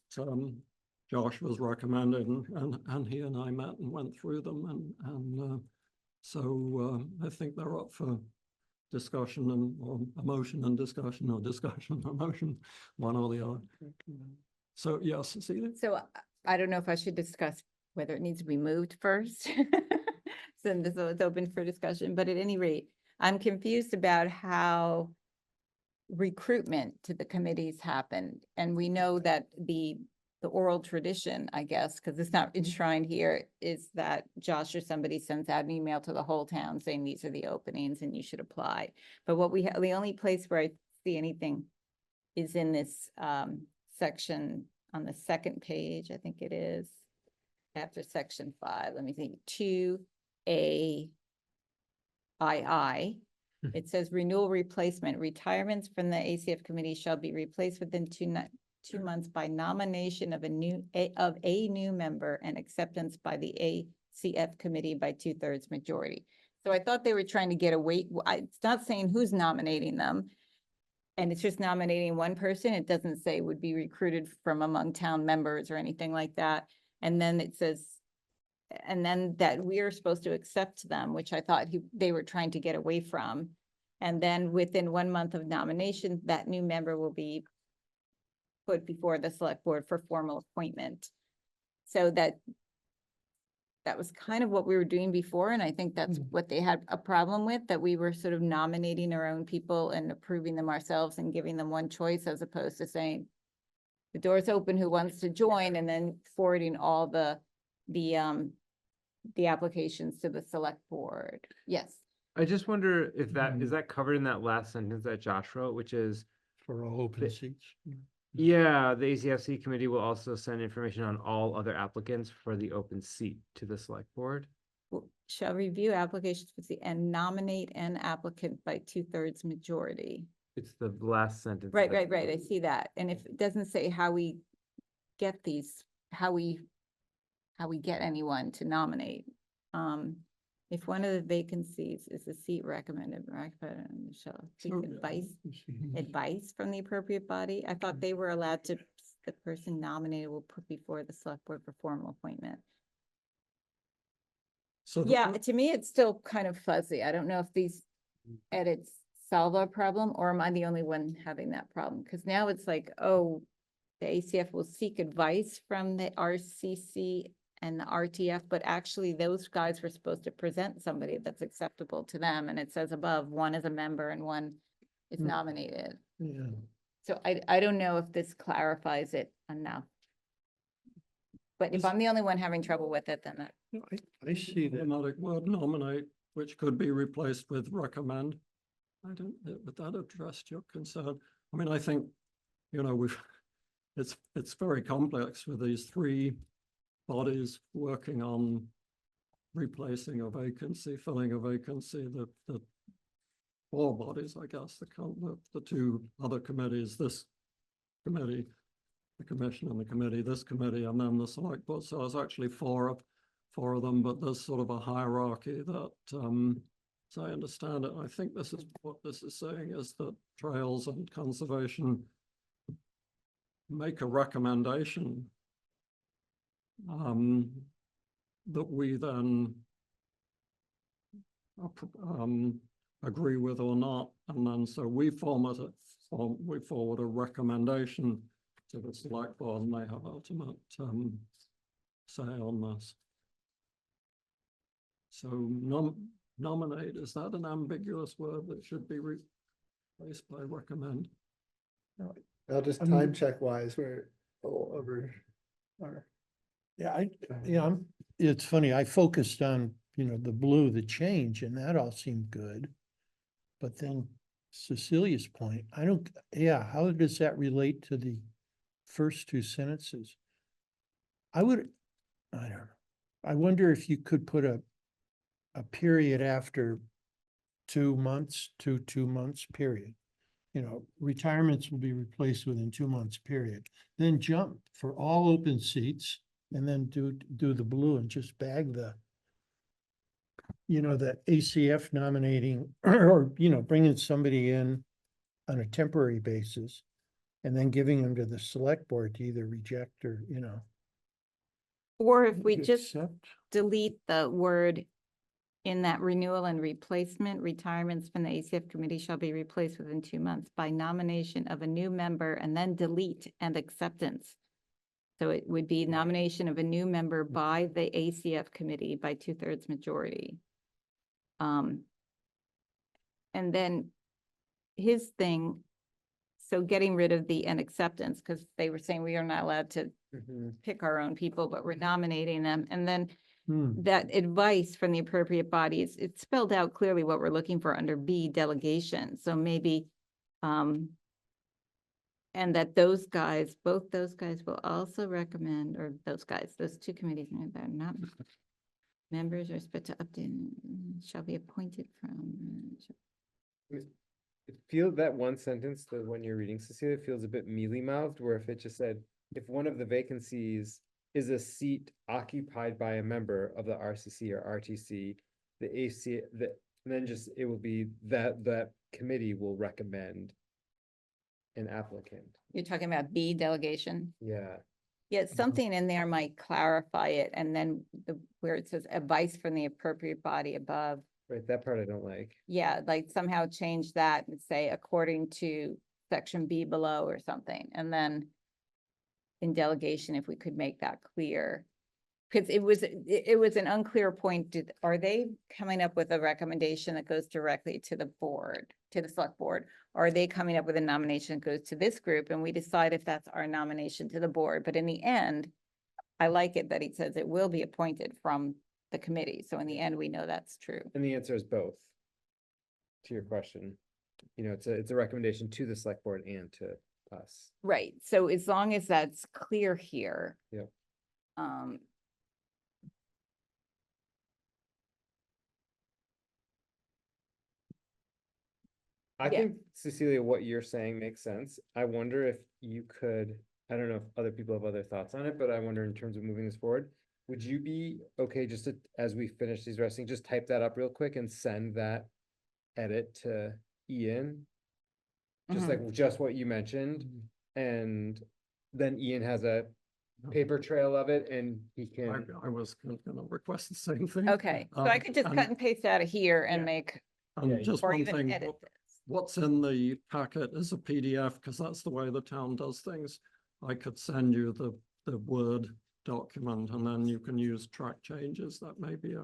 Josh was recommending, and he and I met and went through them, and so I think they're up for discussion or a motion and discussion, or discussion and motion, one or the other. So yes, Cecilia? So I don't know if I should discuss whether it needs to be moved first. So this is open for discussion, but at any rate, I'm confused about how recruitment to the committees happened. And we know that the oral tradition, I guess, because it's not enshrined here, is that Josh or somebody sends out an email to the whole town saying these are the openings and you should apply. But what we have, the only place where I see anything is in this section on the second page, I think it is, after section 5. Let me see, 2A II. It says renewal replacement, retirements from the ACF committee shall be replaced within 2 months by nomination of a new member and acceptance by the ACF committee by 2/3 majority. So I thought they were trying to get away. It's not saying who's nominating them. And it's just nominating one person. It doesn't say would be recruited from among town members or anything like that. And then it says, and then that we are supposed to accept them, which I thought they were trying to get away from. And then within 1 month of nomination, that new member will be put before the select board for formal appointment. So that was kind of what we were doing before. And I think that's what they had a problem with, that we were sort of nominating our own people and approving them ourselves and giving them one choice, as opposed to saying, the door's open, who wants to join, and then forwarding all the applications to the select board. Yes. I just wonder if that, is that covered in that last sentence that Josh wrote, which is, For all open seats. yeah, the ACFC committee will also send information on all other applicants for the open seat to the select board. Shall review applications and nominate an applicant by 2/3 majority. It's the last sentence. Right. I see that. And if it doesn't say how we get these, how we get anyone to nominate. If one of the vacancies is a seat recommended, shall seek advice from the appropriate body. I thought they were allowed to, the person nominated will put before the select board for formal appointment. So Yeah, to me, it's still kind of fuzzy. I don't know if these edits solve our problem, or am I the only one having that problem? Because now it's like, oh, the ACF will seek advice from the RCC and the RTF, but actually those guys were supposed to present somebody that's acceptable to them. And it says above, one is a member and one is nominated. Yeah. So I don't know if this clarifies it enough. But if I'm the only one having trouble with it, then that. I see the that. magic word nominate, which could be replaced with recommend. I don't, would that address your concern? I mean, I think, you know, it's very complex with these 3 bodies working on replacing a vacancy, filling a vacancy, the 4 bodies, I guess, the 2 other committees, this committee, the commission and the committee, this committee, and then the select board. So there's actually four of them, but there's sort of a hierarchy that, as I understand it, I think this is what this is saying, is that Trails and Conservation make a recommendation that we then agree with or not, and then so we forward a recommendation to the select board, and they have ultimate say on this. So nominate, is that an ambiguous word that should be replaced by recommend? I'll just I mean- time check wise, we're a little over. Our Yeah, it's funny, I focused on, the blue, the change, and that all seemed good. But then Cecilia's point, how does that relate to the first two sentences? I don't know. I wonder if you could put a period after 2 months to 2 months period. Retirements will be replaced within 2 months period. Then jump for all open seats and then do the blue and just bag the ACF nominating or, bringing somebody in on a temporary basis and then giving them to the select board to either reject or, Or if we just accept. delete the word in that renewal and replacement, retirements from the ACF committee shall be replaced within 2 months by nomination of a new member, and then delete and acceptance. So it would be nomination of a new member by the ACF committee by 2/3 majority. And then his thing, so getting rid of the and acceptance, because they were saying we are not allowed to pick our own people, but we're nominating them. And then that advice from the appropriate bodies, it's spelled out clearly what we're looking for under B, delegation. So maybe, and that those guys, both those guys will also recommend, or those guys, those two committees that are not members are expected to update, shall be appointed from. It feels that one sentence, the one you're reading, Cecilia, feels a bit mealy-mouthed, where if it just said, if one of the vacancies is a seat occupied by a member of the RCC or RTC, the AC, then just, it will be that committee will recommend an applicant. You're talking about B, delegation? Yeah. Yeah, something in there might clarify it, and then where it says advice from the appropriate body above. Right, that part I don't like. Yeah, like somehow change that and say according to section B below or something, and then in delegation, if we could make that clear. Because it was an unclear point. Are they coming up with a recommendation that goes directly to the board, to the select board? Or are they coming up with a nomination that goes to this group and we decide if that's our nomination to the board? But in the end, I like it that he says it will be appointed from the committee. So in the end, we know that's true. And the answer is both. To your question, it's a recommendation to the select board and to us. Right. So as long as that's clear here. Yep. I Yeah. think, Cecilia, what you're saying makes sense. I wonder if you could, I don't know if other people have other thoughts on it, but I wonder in terms of moving this forward, would you be okay just to, as we finish these resting, just type that up real quick and send that edit to Ian? Just like, just what you mentioned, and then Ian has a paper trail of it and he can. I was gonna request the same thing. Okay, so I could just cut and paste out of here and Yeah. make, And Yeah, just or one even thing, edit this. what's in the packet is a PDF, because that's the way the town does things. I could send you the Word document, and then you can use track changes. That may be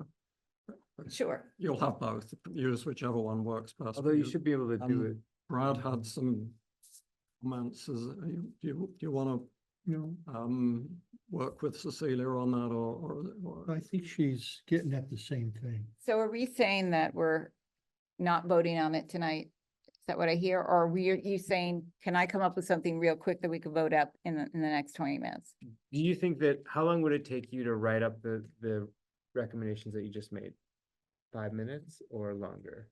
Sure. you'll have both, use whichever one works best. Although for you should be able to do it. Brad had some comments. Do you want to work with Cecilia on that, or I think she's getting at the same thing. So are we saying that we're not voting on it tonight? Is that what I hear? Or are you saying, can I come up with something real quick that we could vote up in the next 20 minutes? Do you think that, how long would it take you to write up the recommendations that you just made? 5 minutes or longer?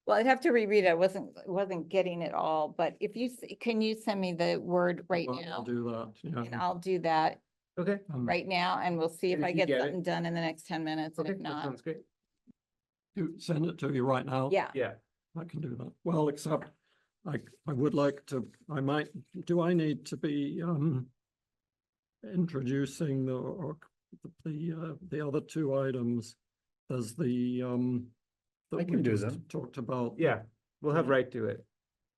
Well, I'd have to reread it. I wasn't getting it all, but if you, can you send me the Word right I'll now? do that. And Yeah. I'll do that Okay. right now, and we'll see if And I if you get get it- something done in the next 10 minutes, and Okay, if that not, sounds great. Send it to you right now. yeah. Yeah. I can do that. Well, except I would like to, do I need to be introducing the other two items? There's the that I we can do just them. talked about. Yeah, we'll have right to it.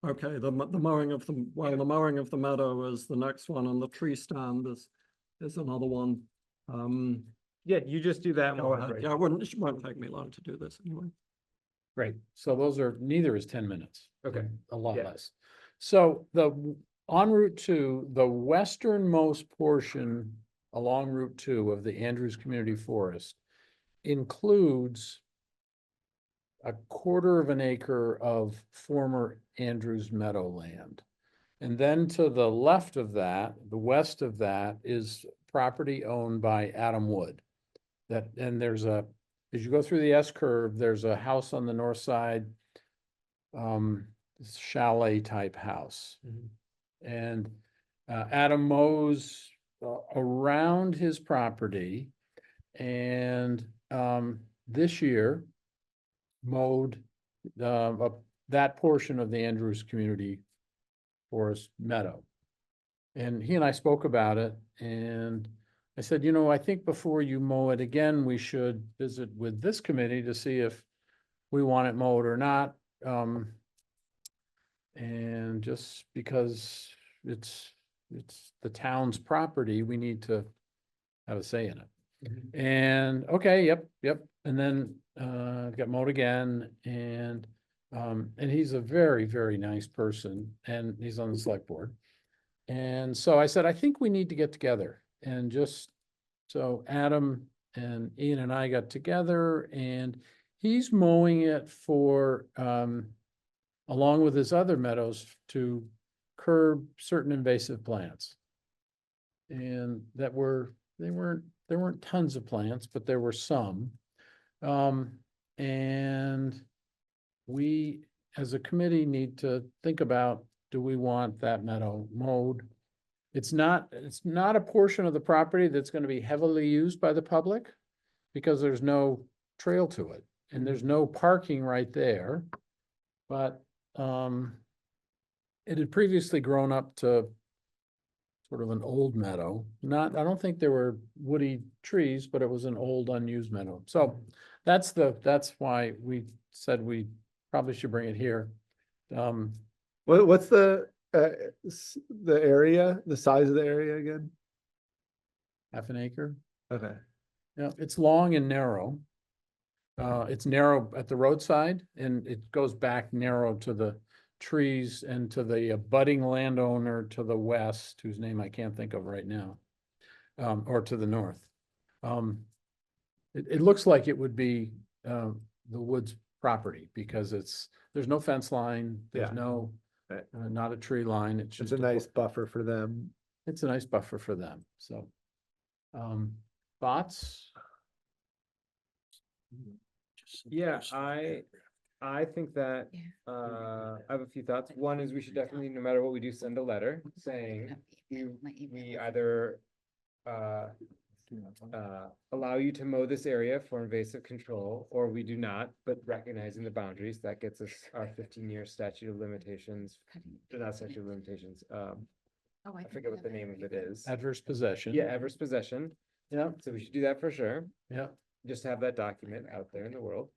Okay, the mowing of the, well, the mowing of the meadow is the next one, and the tree stand is another one. Yeah, you just do that. and Go we'll have ahead. right Yeah, to it. it won't take me long to do this anyway. Great. So those are, neither is 10 minutes. Okay. A lot Yeah. less. So on Route 2, the westernmost portion along Route 2 of the Andrews Community Forest includes a quarter of an acre of former Andrews Meadow land. And then to the left of that, the west of that, is property owned by Adam Wood. And there's as you go through the S curve, there's a house on the north side, chalet type house. And Adam mows around his property, and this year mowed that portion of the Andrews Community Forest Meadow. And he and I spoke about it, and I said, you know, I think before you mow it again, we should visit with this committee to see if we want it mowed or not. And just because it's the town's property, we need to have a say in it. And, okay, yep. And then, got mowed again, and he's a very, very nice person, and he's on the select board. And so I said, I think we need to get together, and so Adam and Ian and I got together, and he's mowing it for, along with his other meadows, to curb certain invasive plants. And there weren't tons of plants, but there were some. And we, as a committee, need to think about, do we want that meadow mowed? It's not a portion of the property that's going to be heavily used by the public, because there's no trail to it, and there's no parking right there. But it had previously grown up to sort of an old meadow. I don't think there were woody trees, but it was an old unused meadow. So that's why we said we probably should bring it here. What's the area, the size of the area again? Half an acre. Okay. Yeah, it's long and narrow. It's narrow at the roadside, and it goes back narrow to the trees and to the budding landowner to the west, whose name I can't think of right now, or to the north. It looks like it would be the Woods property, because there's no fence line, there's Yeah. no, not a tree line. It's It's just a nice buffer for them. It's a nice buffer for them. So, thoughts? Yeah, I think that, I have a few thoughts. One is we should definitely, no matter what we do, send a letter saying we either allow you to mow this area for invasive control, or we do not, but recognizing the boundaries, that gets us our 15-year statute of limitations, not statute of limitations, I forget what the name of it is. Adverse possession. Yeah, adverse possession. Yeah. So we should do that for sure. Yeah. Just have that document out there in the world.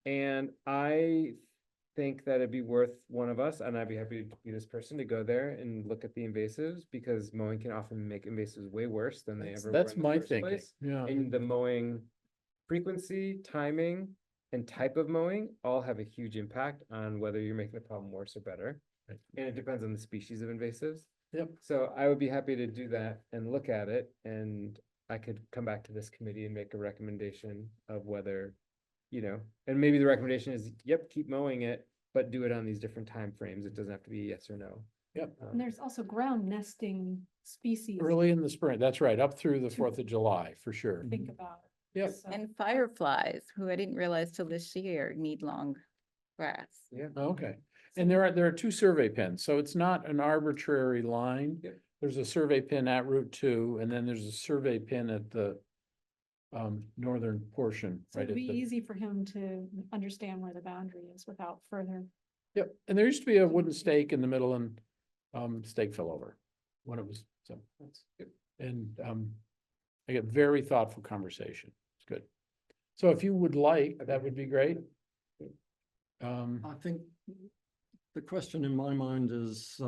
And I think that it'd be worth one of us, and I'd be happy to be this person, to go there and look at the invasives, because mowing can often make invasives way worse than they ever were That's in the my first thinking. place. Yeah. And the mowing frequency, timing, and type of mowing all have a huge impact on whether you're making the problem worse or better. Right. And it depends on the species of invasives. Yep. So I would be happy to do that and look at it, and I could come back to this committee and make a recommendation of whether, and maybe the recommendation is, yep, keep mowing it, but do it on these different timeframes. It doesn't have to be yes or no. Yep. And there's also ground nesting species. Early in the spring. That's right. Up through the To 4th of July, for sure. Think about. Yep. So- And fireflies, who I didn't realize till this year need long grass. Yeah. Okay. And there are 2 survey pins, so it's not an arbitrary line. Yep. There's a survey pin at Route 2, and then there's a survey pin at the northern portion, So right it'd at be the. easy for him to understand where the boundary is without further. Yep, and there used to be a wooden stake in the middle, and stake fell over when it was, so that's good. And I get very thoughtful conversation. It's good. So if you would like, that would be great. I think the question in my mind is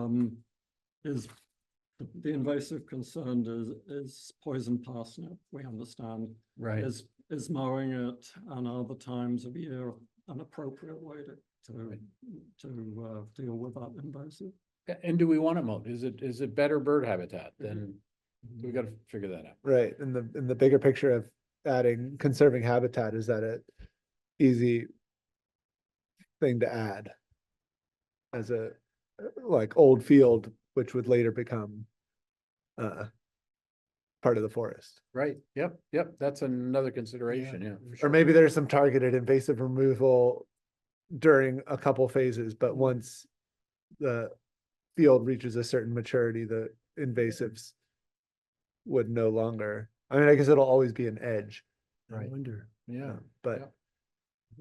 the invasive concern is poison parsnip, we understand. Right. Is mowing it and other times of year an appropriate way to, deal with that invasive. And do we want to mow? Is it better bird habitat? Then we gotta figure that out. Right, in the bigger picture of adding conserving habitat, is that a easy thing to add? As a, like, old field, which would later become part of the forest. Right, yep, that's another consideration, yeah. for Or sure. maybe there's some targeted invasive removal during a couple phases, but once the field reaches a certain maturity, the invasives would no longer, I mean, I guess it'll always be an edge. Right. Yeah. But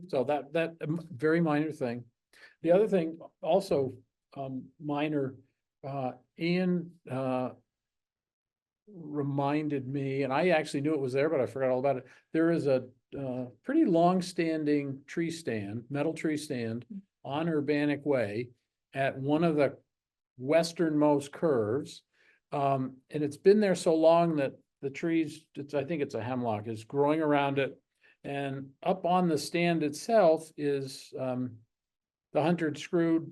So that very minor thing. The other thing also, minor, Ian, reminded me, and I actually knew it was there, but I forgot all about it. There is a, pretty long-standing tree stand, metal tree stand on Urbanik Way at one of the westernmost curves. And it's been there so long that the trees, I think it's a hemlock, is growing around it. And up on the stand itself is, the hunter had screwed,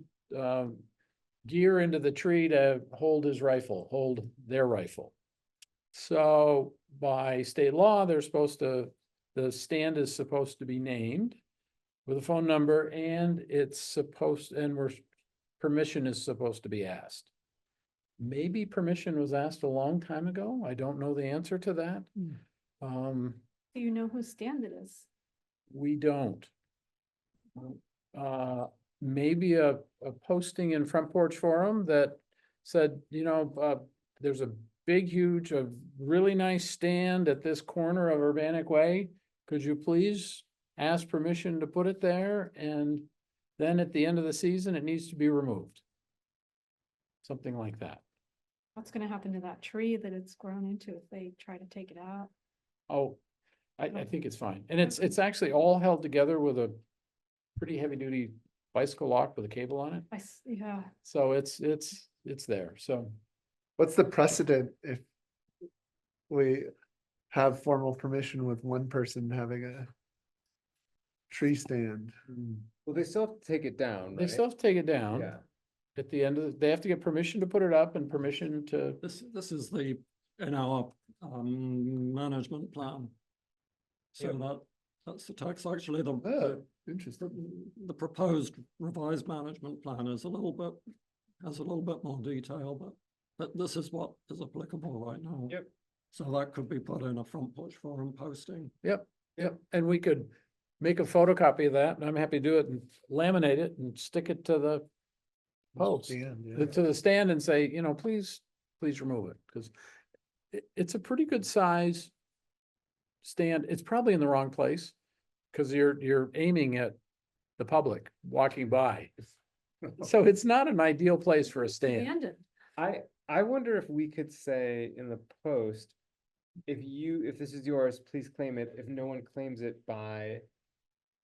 gear into the tree to hold his rifle, hold their rifle. So by state law, they're supposed to, the stand is supposed to be named with a phone number, and it's supposed, and permission is supposed to be asked. Maybe permission was asked a long time ago. I don't know the answer to that. Do you know whose stand it is? We don't. Maybe a posting in Front Porch Forum that said, there's a big, huge, a really nice stand at this corner of Urbanik Way. Could you please ask permission to put it there? And then at the end of the season, it needs to be removed. Something like that. What's gonna happen to that tree that it's grown into if they try to take it out? Oh, I think it's fine. And it's actually all held together with a pretty heavy duty bicycle lock with a cable on it. Yeah, So it's there. So what's the precedent if we have formal permission with one person having a tree stand? Well, they still have to take it down, they right? still have to take it down. Yeah. At the end of they have to get permission to put it up and permission to, This is in our management plan. So Yep. that's the text. Actually, Oh, interesting. the proposed revised management plan is has a little bit more detail, but this is what is applicable right now. Yep. So that could be put in a Front Porch Forum posting. yep. And we could make a photocopy of that, and I'm happy to do it and laminate it and stick it to the post, Stand, yeah. to the stand and say, please remove it, because it's a pretty good size stand. It's probably in the wrong place, because you're aiming at the public walking by. So it's not an ideal place for a stand. abandoned. I wonder if we could say in the post, if this is yours, please claim it. If no one claims it by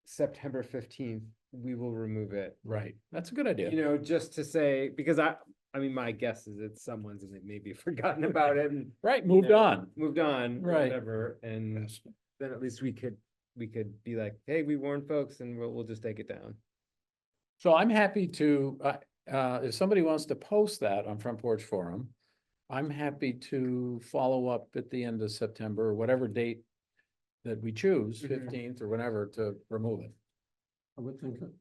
September 15th, we will remove it. Right, that's a good idea. Just to say, because I mean, my guess is it's someone's and they maybe forgotten about it and Right, moved on. moved on, or Right. whatever, and then at least we could be like, hey, we warned folks, and we'll just take it down. So I'm happy to, if somebody wants to post that on Front Porch Forum, I'm happy to follow up at the end of September, or whatever date that we choose, Mhm. 15th or whenever, to remove it. I would think that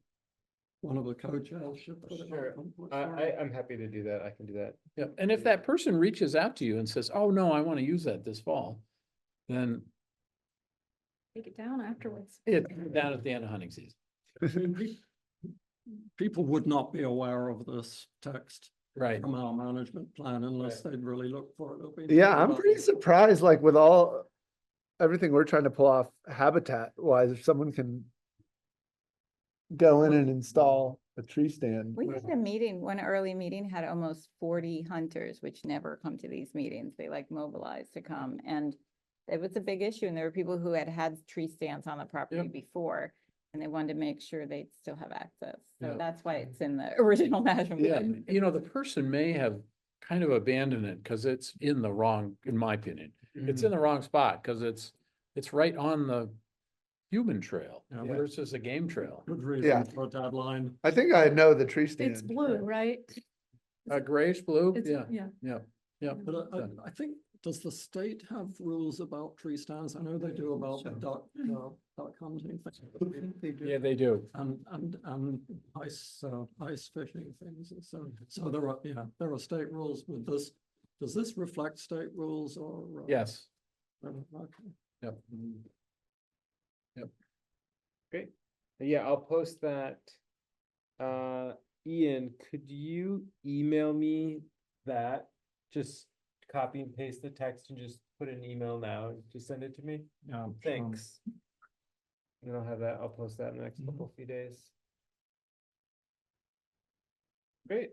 one of the co-chairs should put it on Sure. Front Porch Forum. I'm happy to do that. I can do that. Yeah, and if that person reaches out to you and says, oh, no, I want to use that this fall, then Take it down afterwards. it's down at the end of hunting season. People would not be aware of this text Right. from our management plan unless they'd really look for it. It'll be- Yeah, I'm pretty surprised, like with everything we're trying to pull off habitat wise, if someone can go in and install a tree stand. We had a meeting, one early meeting had almost 40 hunters, which never come to these meetings. They like mobilized to come, and it was a big issue. And there were people who had tree stands on the property Yep. before, and they wanted to make sure they'd still have access. So Yeah. that's why it's in the original management Yeah, plan. the person may have kind of abandoned it because it's in the wrong, in my opinion. It's in the wrong spot because it's right on the human trail Yeah. versus a game trail. Good Yeah. reason for a deadline. I think I know the tree stand. It's blue, right? Grayish blue, It's, yeah, yeah. yeah, yeah. But I think, does the state have rules about tree stands? I know they do about the duck hunting. Yeah, they do. And ice fishing things. So there are, there are state rules with this. Does this reflect state rules or? Yes. Okay. Yep. Great. Yeah, I'll post that. Ian, could you email me that? Just copy and paste the text and just put an email now and just send it to me? Yeah. Thanks. And I'll have that, I'll post that in the next few days. Great.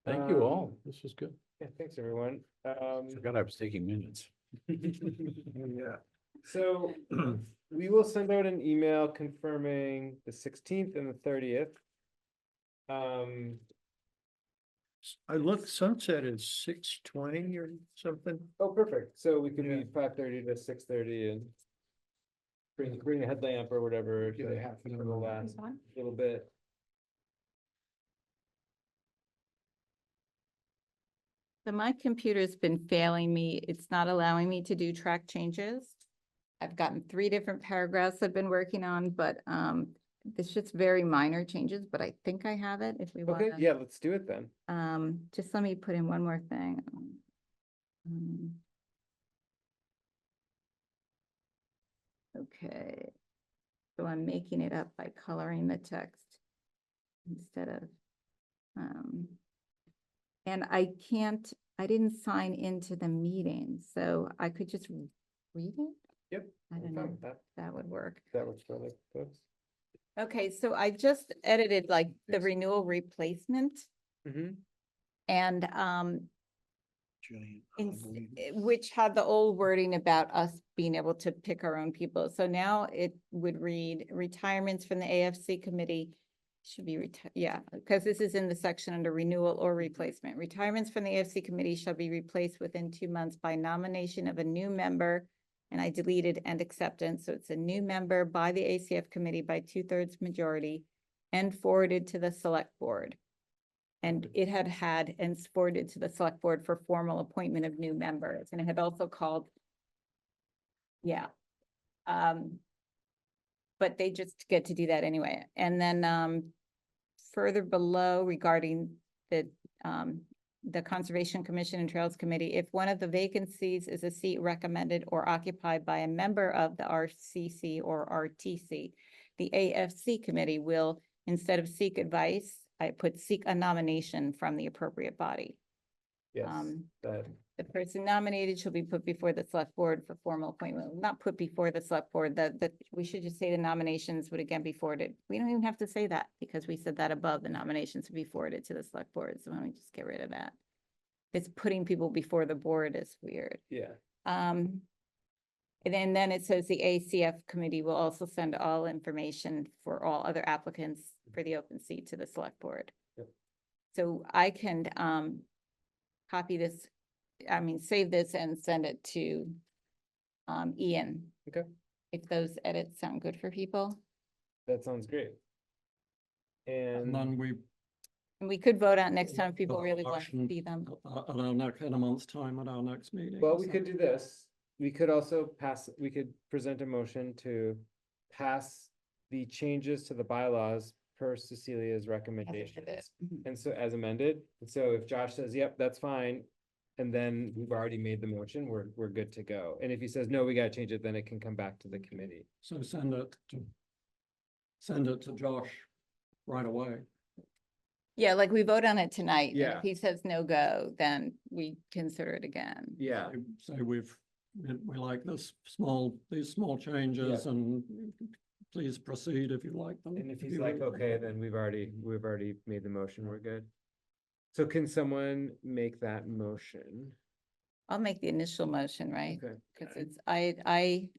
Thank you all. This was good. Yeah, thanks, everyone. Forgot I was taking minutes. Yeah. So we will send out an email confirming the 16th and the 30th. I looked, sunset is 6:20 or something. Oh, perfect. So we could Yeah. be 5:30 to 6:30 and bring a headlamp or whatever Yeah, to half an for the hour. last Fine. little bit. So my computer's been failing me. It's not allowing me to do track changes. I've gotten 3 different paragraphs I've been working on, but it's just very minor changes, but I think I have it if we want. Okay, yeah, let's do it then. Just let me put in one more thing. Okay. So I'm making it up by coloring the text instead of, and I didn't sign into the meeting, so I could just read it? Yep. I I'm don't fine know with that. if that would work. That works for other folks. Okay, so I just edited like the renewal replacement and Giant in, ugly. which had the old wording about us being able to pick our own people. So now it would read retirements from the AFC committee should be, because this is in the section under renewal or replacement. Retirements from the AFC committee shall be replaced within 2 months by nomination of a new member. And I deleted and acceptance. So it's a new member by the ACF committee by 2/3 majority and forwarded to the select board. And it had and forwarded to the select board for formal appointment of new members. And it had also called. Yeah. But they just get to do that anyway. And then further below regarding the Conservation Commission and Trails Committee, if one of the vacancies is a seat recommended or occupied by a member of the RCC or RTC, the AFC committee will, instead of seek advice, I put seek a nomination from the appropriate body. Yes, that, The person nominated shall be put before the select board for formal appointment, not put before the select board, that we should just say the nominations would again be forwarded. We don't even have to say that because we said that above, the nominations would be forwarded to the select board. So why don't we just get rid of that? It's putting people before the board is weird. yeah, And then it says the ACF committee will also send all information for all other applicants for the open seat to the select board. Yep. So I can copy this, save this and send it to Ian. Okay. If those edits sound good for people. that sounds great. And And then we, And we could vote on next time if people Got a really want to motion. see them. at our next, in a month's time at our next meeting. well, we could do this. We could also we could present a motion to pass the changes to the bylaws per Cecilia's recommendations. And so as amended, and so if Josh says, yep, that's fine. And then we've already made the motion, we're good to go. And if he says, no, we gotta change it, then it can come back to the committee. So send it to Josh right away. Yeah, like we vote on it tonight. and Yeah. If he says no go, then we consider it again. Yeah. Say we like these small changes and please proceed if you like them. And if he's like, okay, then we've already made the motion, we're good. So can someone make that motion? I'll make the initial motion, right? Okay. Because it's, I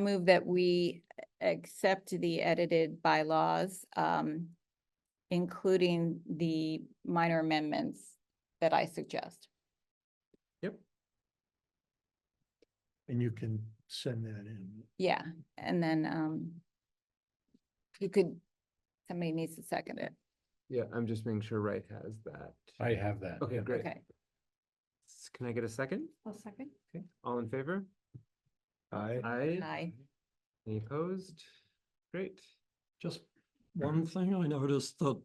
move that we accept the edited bylaws, including the minor amendments that I suggest. Yep. And you can send that in. Yeah, and then, you could, somebody needs to second it. Yeah, I'm just making sure Wright has that. I have that. Okay, yeah. great. Okay, Can I get a second? A second. Okay, all in favor? I, aye. Any opposed? Great. Just one thing I noticed that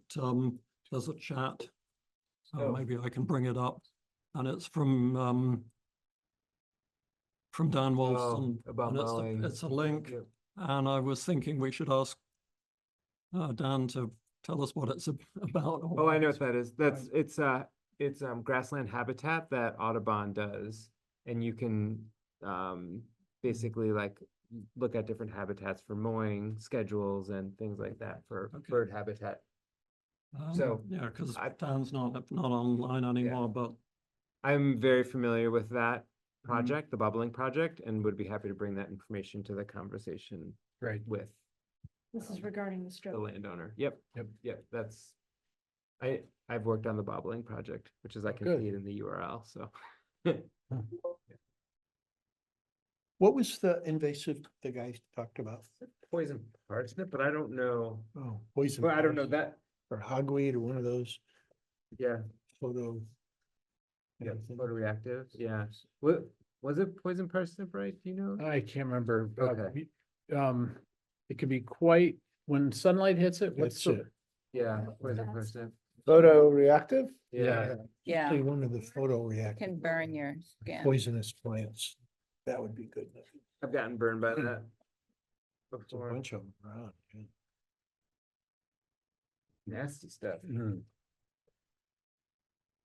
there's a chat. So Oh. maybe I can bring it up. And it's from Dan Wolfson. about and mowing. it's a link. Yep. And I was thinking we should ask Dan to tell us what it's about. Oh, I know what that is. It's grassland habitat that Audubon does. And you can basically like look at different habitats for mowing schedules and things like that for Okay. bird habitat. So, Yeah, because I- Dan's not online anymore, but I'm very familiar with that project, the bubbling project, and would be happy to bring that information to the conversation Great. with This is regarding the the stroke. landowner. Yep, Yep. yep, that's. I've worked on the bobbling project, which is I can Good. see it in the URL, so. What was the invasive the guy talked about? Poison parsnip, but I don't know, Oh, poison. well, I don't know parsnip that, Or hogweed or one of those yeah, photo. yeah, anything. photoreactive, yeah. What, was it poison parsnip, right? Do you know? I can't remember. Okay. It could be quite, when sunlight hits it, what's That's the, it. Yeah, poison parsnip, photoreactive? yeah. Yeah, Say one of the photoreactive can burn your skin. poisonous plants. That would be good. I've gotten burned by that. There's a Before. bunch of them around. yeah. Nasty stuff.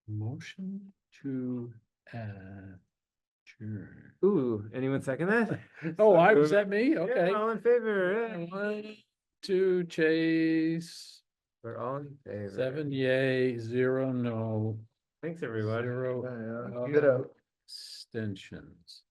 motion to adjourn? Ooh, anyone second that? Oh, was So that me? moved. Okay. Yeah, all in favor, yeah. 1, 2, Chase, We're all in favor. 7 yay, 0 no, Thanks, everyone. 0 Ditto. abstentions.